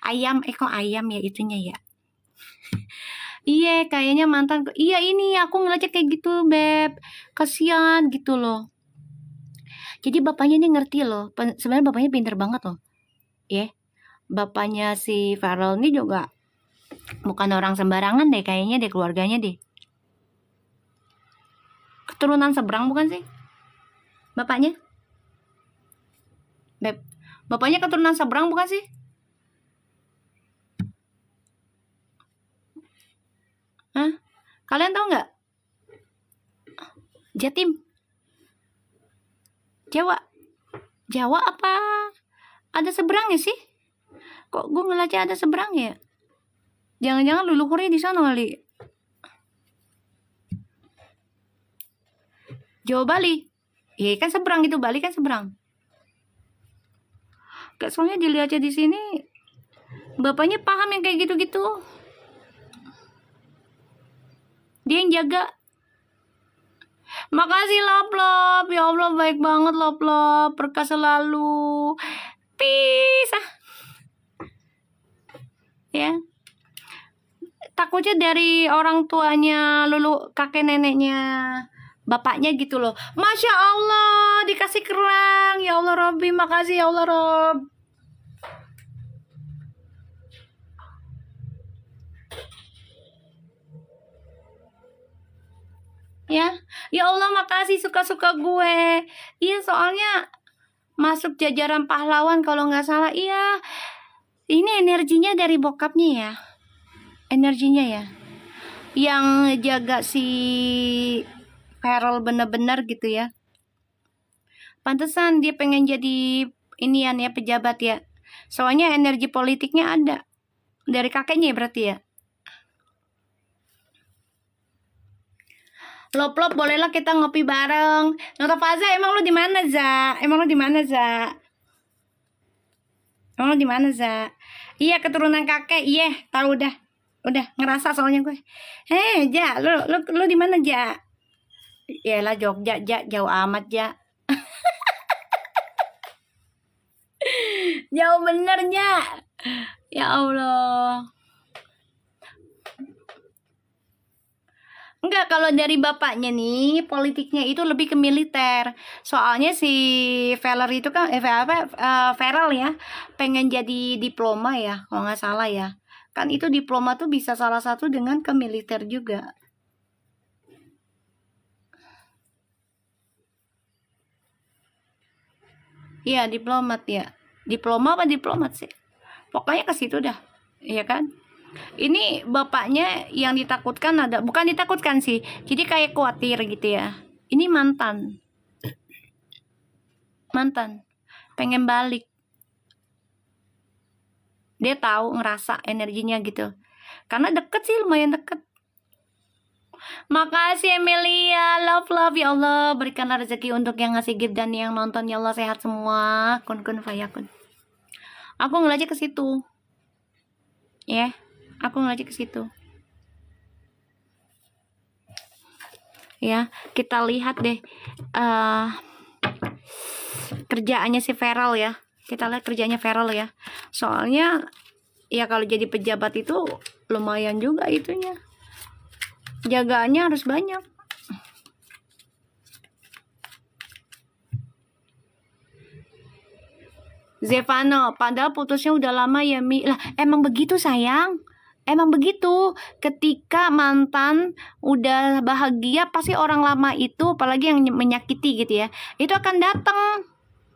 Ayam kok ayam ya itunya ya. Iya kayaknya mantan. Iya ini aku ngeliatnya kayak gitu Beb, kasihan gitu loh. Jadi bapaknya ini ngerti loh. Sebenarnya bapaknya pinter banget loh. Ya, bapaknya si Farel ini juga bukan orang sembarangan deh kayaknya deh, keluarganya deh. Keturunan seberang bukan sih? Bapaknya? Beb, bapaknya keturunan seberang bukan sih? Hah? Kalian tahu nggak? Jatim? Jawa apa ada seberangnya sih? Kok gue ngeliatnya ada seberangnya? Jangan-jangan leluhurnya di sana kali. Jawa Bali. Iya kan seberang itu, Bali kan seberang. Kayak soalnya dilihatnya di sini bapaknya paham yang kayak gitu-gitu. Dia yang jaga. Makasih Loplop, ya Allah baik banget Loplop, berkah selalu. Peace. Ya. Takutnya dari orang tuanya, kakek neneknya, bapaknya gitu loh. Masya Allah dikasih kerang. Ya Allah Robbi, makasih ya Allah Rob. Ya Allah makasih suka-suka gue. Iya soalnya masuk jajaran pahlawan kalau nggak salah. Iya ini energinya dari bokapnya ya, energinya ya, yang jaga si Feral bener-bener gitu ya. Pantesan dia pengen jadi inian ya, pejabat ya, soalnya energi politiknya ada dari kakeknya berarti ya. Loplop bolehlah kita ngopi bareng. Nota Faza, emang lu di mana Za? Emang lu di mana Za? Iya keturunan kakek. Iya tahu udah ngerasa soalnya gue. Ja, lu di mana Ja? Yalah Jogja Ja, jauh amat Ja. Jauh bener Ja. Ya Allah. Enggak, kalau dari bapaknya nih politiknya itu lebih ke militer. Soalnya si Feral itu kan Feral ya pengen jadi diploma ya kalau nggak salah ya. Kan itu diploma tuh bisa salah satu dengan ke militer juga. Iya diplomat ya. Diploma apa diplomat sih? Pokoknya ke situ dah. Iya kan? Ini bapaknya yang ditakutkan bukan ditakutkan sih, jadi kayak khawatir gitu ya. Ini mantan pengen balik Dia tahu, ngerasa energinya gitu. Karena deket sih, lumayan deket. Makasih Emilia, love ya Allah, berikanlah rezeki untuk yang ngasih gift dan yang nonton, ya Allah, sehat semua. Kun fayakun. Aku ngeliatnya ke situ. Ya, aku ngeliatnya ke situ. Ya, kita lihat deh kerjaannya si Feral ya. Kita lihat kerjanya Feral ya. Soalnya ya kalau jadi pejabat itu lumayan juga itunya. Jagaannya harus banyak. Zevano, padahal putusnya udah lama ya Mi. Lah emang begitu sayang. Emang begitu. Ketika mantan udah bahagia, pasti orang lama itu, apalagi yang menyakiti gitu ya, itu akan datang.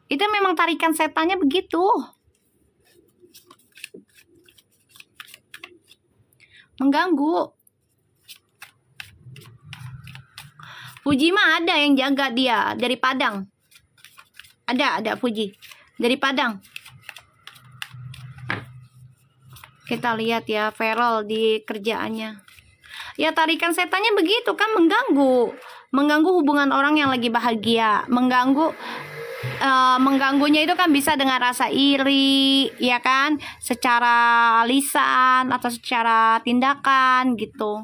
Itu memang tarikan setannya begitu. Mengganggu. Fuji mah ada yang jaga dia dari Padang. Ada Fuji dari Padang. Kita lihat ya Feral di kerjaannya. Ya tarikan setannya begitu kan, mengganggu hubungan orang yang lagi bahagia, mengganggunya itu kan bisa dengan rasa iri, ya kan, secara lisan atau secara tindakan gitu.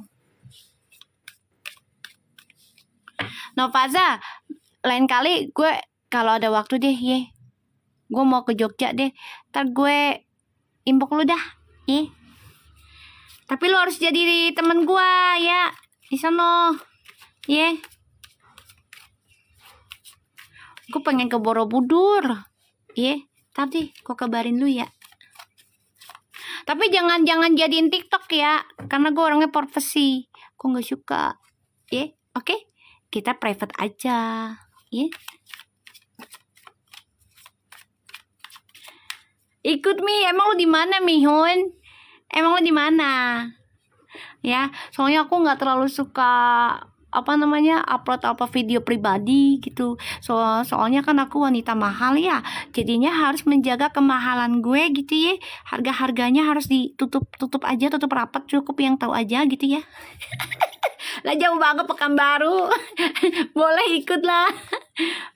Novaza, lain kali gue kalau ada waktu deh gue mau ke Jogja deh, ntar gue inbox lu dah tapi lu harus jadi temen gue ya di sono gue pengen ke Borobudur tadi gue kabarin lu ya, tapi jangan jadiin TikTok ya, karena gue orangnya privacy, gue nggak suka oke? Kita private aja Ikut Mi, emang lu di mana Mihun? Emang lu di mana? Ya, soalnya aku nggak terlalu suka upload video pribadi gitu. Soalnya kan aku wanita mahal ya, jadinya harus menjaga kemahalan gue gitu ya. Harganya harus ditutup aja, tutup rapat, cukup yang tahu aja gitu ya. Lah jauh banget Pekanbaru. Boleh ikut lah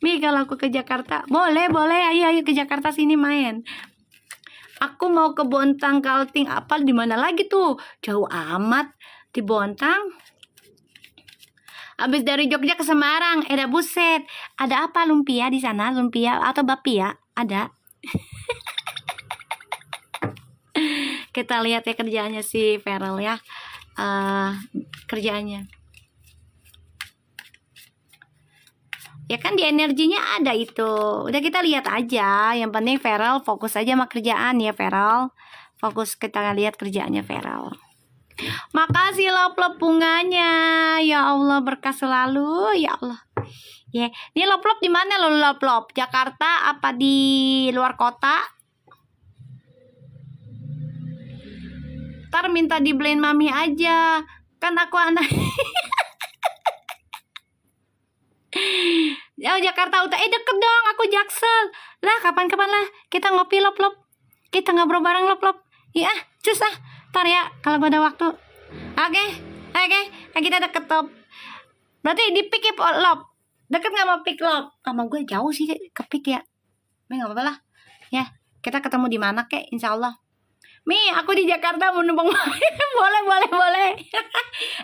Mi, kalau aku ke Jakarta boleh ayo ke Jakarta sini main. Aku mau ke Bontang, Kalting, apa di mana lagi tuh? Jauh amat di Bontang. Habis dari Jogja ke Semarang, buset. Ada apa lumpia di sana? Lumpia atau bapia? Ada. Kita lihat ya kerjaannya si Feral ya. Kerjaannya ya kan, di energinya ada itu. Udah kita lihat aja. Yang penting Feral fokus aja sama kerjaan ya Feral. Fokus kita lihat kerjaannya Feral. Makasih lop bunganya. Ya Allah berkah selalu ya Allah. Ini lop di mana lo lop? Jakarta apa di luar kota? Ntar minta dibeliin mami aja. Kan aku anak. Jakarta Utara. Deket dong, aku Jaksel. Lah kapan-kapan lah kita ngopi lop. Kita ngobrol bareng lop. Iya, cus ah. Ntar ya kalau gue ada waktu. Oke. Kita deket lop. Berarti di pick ya lop. Deket gak mau pick lop? Sama gue jauh sih ke pick ya. Gak apa-apa lah. Ya, kita ketemu di mana kek, insya Allah. Mi, aku di Jakarta mau numpang main. boleh.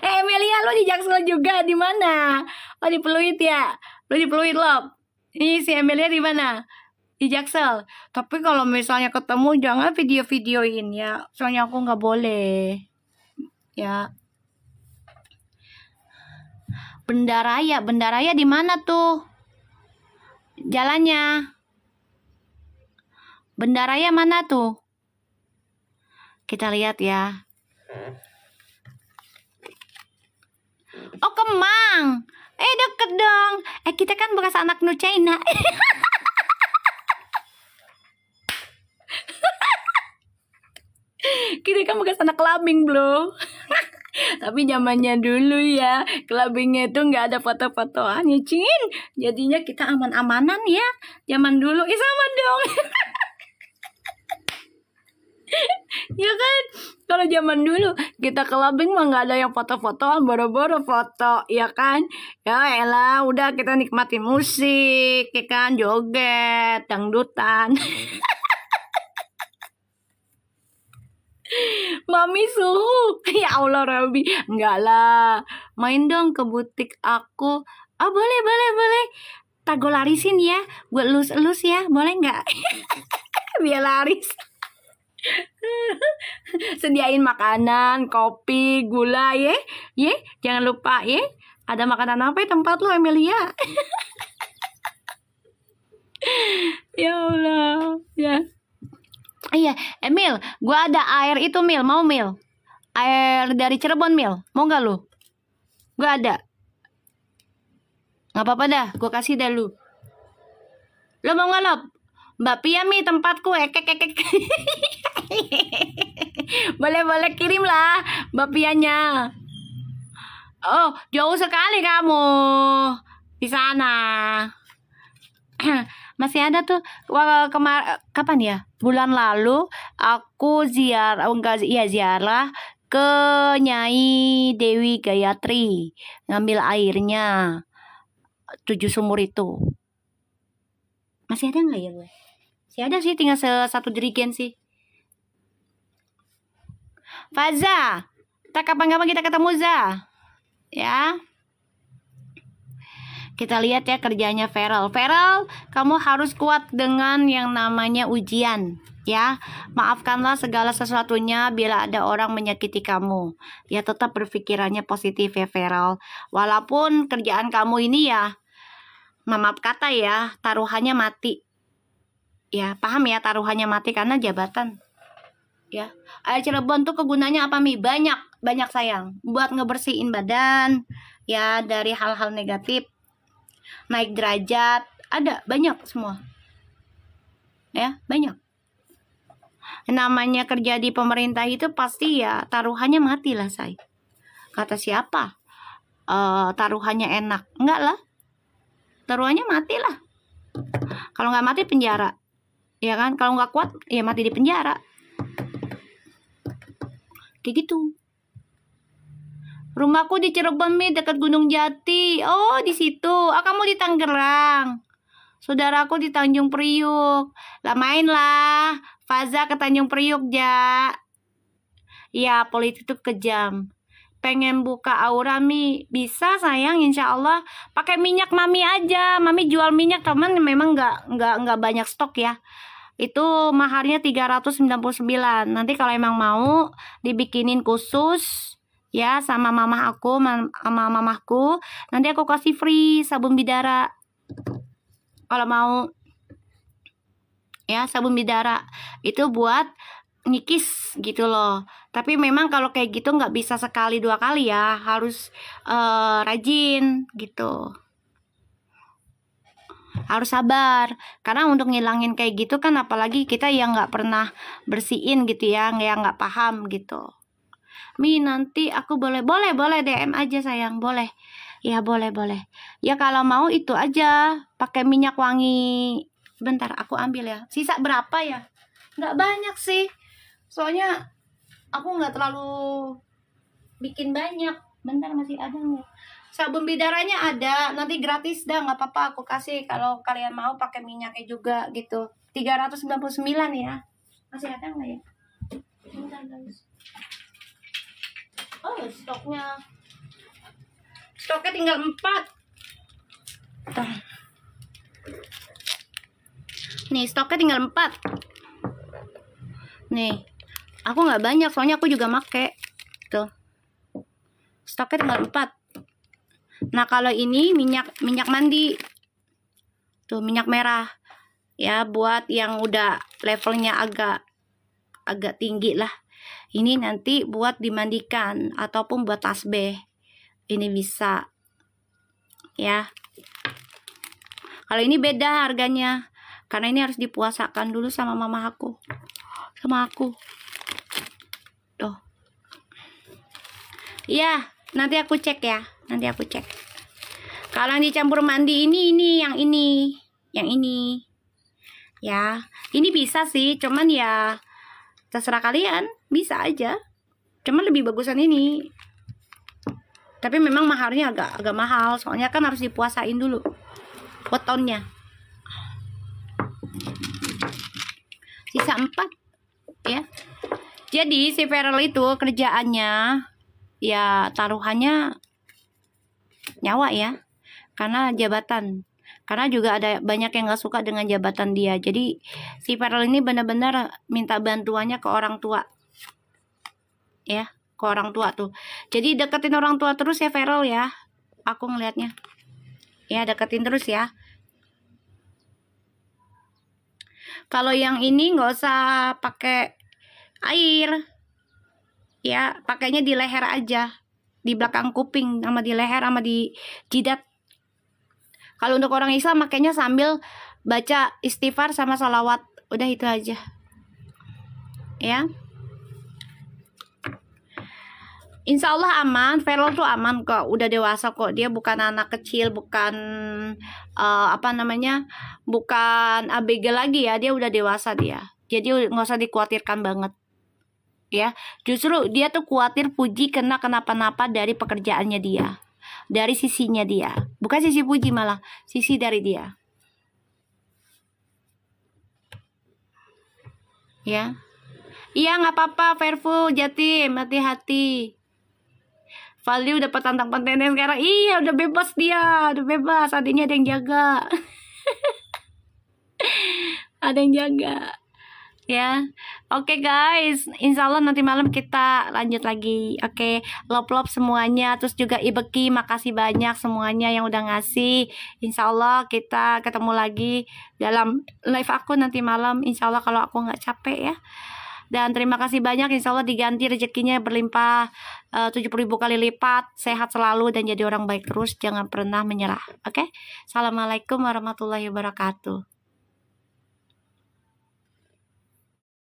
Emilia, lo di Jaksel juga, di mana? Oh, di Pluit ya. Lo di Pluit loh. Ini si Emilia di mana? Di Jaksel. Tapi kalau misalnya ketemu jangan video-videoin ya. Soalnya aku nggak boleh. Ya. Bendaraya di mana tuh? Jalannya. Bendaraya mana tuh? Kita lihat ya. Oh, Kemang. Deket dong. Kita kan bekas anak Nu China. Kita kan bekas anak clubbing, bro. Tapi zamannya dulu ya, clubbingnya itu nggak ada foto-fotoannya, Cin. Jadinya kita aman-amanan ya. Zaman dulu, sama dong. Ya kan, kalau zaman dulu kita clubbing mah nggak ada yang foto-fotoan, boro-boro foto, ya kan? Ya elah, udah kita nikmati musik, ya kan, joget, dangdutan. Mami suhu, ya Allah Robi, enggak lah, main dong ke butik aku. Oh boleh, boleh, boleh. Tak gue larisin ya, gue elus-elus ya, boleh nggak? Biar laris. Sediain makanan, kopi, gula ye, jangan lupa ye. Ada makanan apa di tempat lo, Emilia? Ya Allah, ya. Iya, Emil, gua ada air itu Mil, mau Mil? Air dari Cirebon Mil, mau nggak lu? Gua ada. Nggak apa-apa dah, gua kasih dah lu. Lo mau nggak lo? Mbak Pia mi tempatku, ekek. Boleh kirim lah Mbak Pianya. Oh, jauh sekali kamu di sana. Masih ada tuh kapan ya? Bulan lalu aku ziarah ke Nyai Dewi Gayatri, ngambil airnya 7 sumur itu. Masih ada nggak ya gue? Masih ada sih, tinggal satu jerigen sih. Faza, kapan-kapan kita ketemu Za, ya. Kita lihat ya kerjanya Feral. Feral, kamu harus kuat dengan yang namanya ujian, ya. Maafkanlah segala sesuatunya bila ada orang menyakiti kamu. Ya tetap berpikirannya positif ya Feral. Walaupun kerjaan kamu ini ya, maaf kata ya, taruhannya mati. Ya, paham ya, taruhannya mati karena jabatan. Ya, air Cirebon tuh kegunanya apa Mi? Banyak sayang. Buat ngebersihin badan, ya dari hal-hal negatif. Naik derajat, ada banyak semua. Ya, banyak. Namanya kerja di pemerintah itu pasti ya taruhannya mati lah, say. Kata siapa? Taruhannya enak. Enggak lah. Taruhannya mati lah. Kalau nggak mati penjara. Ya kan? Kalau nggak kuat ya mati di penjara. Kayak gitu. Rumahku di Cirebon Mi, dekat Gunung Jati. Oh, di situ. Ah, kamu di Tangerang. Saudaraku di Tanjung Priuk. Lah main lah. Faza ke Tanjung Priuk, Ja. Ya, politik itu kejam. Pengen buka aura Mi, bisa sayang, insya Allah. Pakai minyak Mami aja. Mami jual minyak, teman memang nggak banyak stok ya. Itu maharnya 399. Nanti kalau emang mau dibikinin khusus ya sama mamah aku, sama mamahku, nanti aku kasih free sabun bidara. Kalau mau ya, sabun bidara itu buat ngikis gitu loh. Tapi memang kalau kayak gitu nggak bisa sekali 2 kali ya, harus rajin gitu. Harus sabar, karena untuk ngilangin kayak gitu kan, apalagi kita yang nggak pernah bersihin gitu ya, yang nggak paham gitu. Mi, nanti aku boleh DM aja sayang, boleh ya, boleh ya. Kalau mau itu aja pakai minyak wangi. Bentar aku ambil ya, sisa berapa ya, nggak banyak sih, soalnya aku nggak terlalu bikin banyak. Bentar, masih ada nggak? Sabun bidaranya ada, nanti gratis dah, nggak apa-apa aku kasih kalau kalian mau pakai minyaknya juga gitu. 399 ya. Masih ada nggak ya? Bentar guys. Oh, stoknya tinggal 4. Nih, stoknya tinggal 4. Nih, aku nggak banyak soalnya aku juga make tuh. Stoknya tinggal 4. Nah, kalau ini minyak mandi tuh, minyak merah ya, buat yang udah levelnya agak tinggi lah. Ini nanti buat dimandikan ataupun buat tasbih, ini bisa ya. Kalau ini beda harganya, karena ini harus dipuasakan dulu sama mama aku, sama aku tuh. Iya, nanti aku cek ya, kalau yang dicampur mandi ini yang ini ya, ini bisa sih, cuman ya terserah kalian, bisa aja. Cuma lebih bagusan ini. Tapi memang maharnya agak mahal, soalnya kan harus dipuasain dulu wetonnya. Sisa 4 ya. Jadi si Feral itu kerjaannya ya taruhannya nyawa ya, karena jabatan. Karena juga ada banyak yang gak suka dengan jabatan dia. Jadi si Feral ini benar-benar minta bantuannya ke orang tua ya, ke orang tua tuh. Jadi deketin orang tua terus ya Feral ya, aku ngelihatnya ya, deketin terus ya. Kalau yang ini nggak usah pakai air ya, pakainya di leher aja, di belakang kuping, sama di leher, sama di jidat. Kalau untuk orang Islam makanya sambil baca istighfar sama salawat, udah itu aja ya. Insya Allah aman, Feral tuh aman kok, udah dewasa kok, dia bukan anak kecil, bukan bukan ABG lagi ya, dia udah dewasa dia. Jadi nggak usah dikhawatirkan banget ya. Justru dia tuh khawatir Puji kena kenapa-napa dari pekerjaannya dia, dari sisinya dia, bukan sisi Puji, malah sisi dari dia ya. Iya nggak apa-apa Verfu Jatim, hati-hati. Valdi udah petantang pentenan sekarang. Iya udah bebas dia, udah bebas. Adanya ada yang jaga. Ada yang jaga ya. Oke guys, insya Allah nanti malam kita lanjut lagi. Oke, love semuanya. Terus juga Ibeki, makasih banyak semuanya yang udah ngasih. Insya Allah kita ketemu lagi dalam live aku nanti malam, insya Allah kalau aku nggak capek ya. Dan terima kasih banyak, insya Allah diganti rezekinya berlimpah 70.000 kali lipat. Sehat selalu dan jadi orang baik terus, jangan pernah menyerah. Oke, Assalamualaikum warahmatullahi wabarakatuh.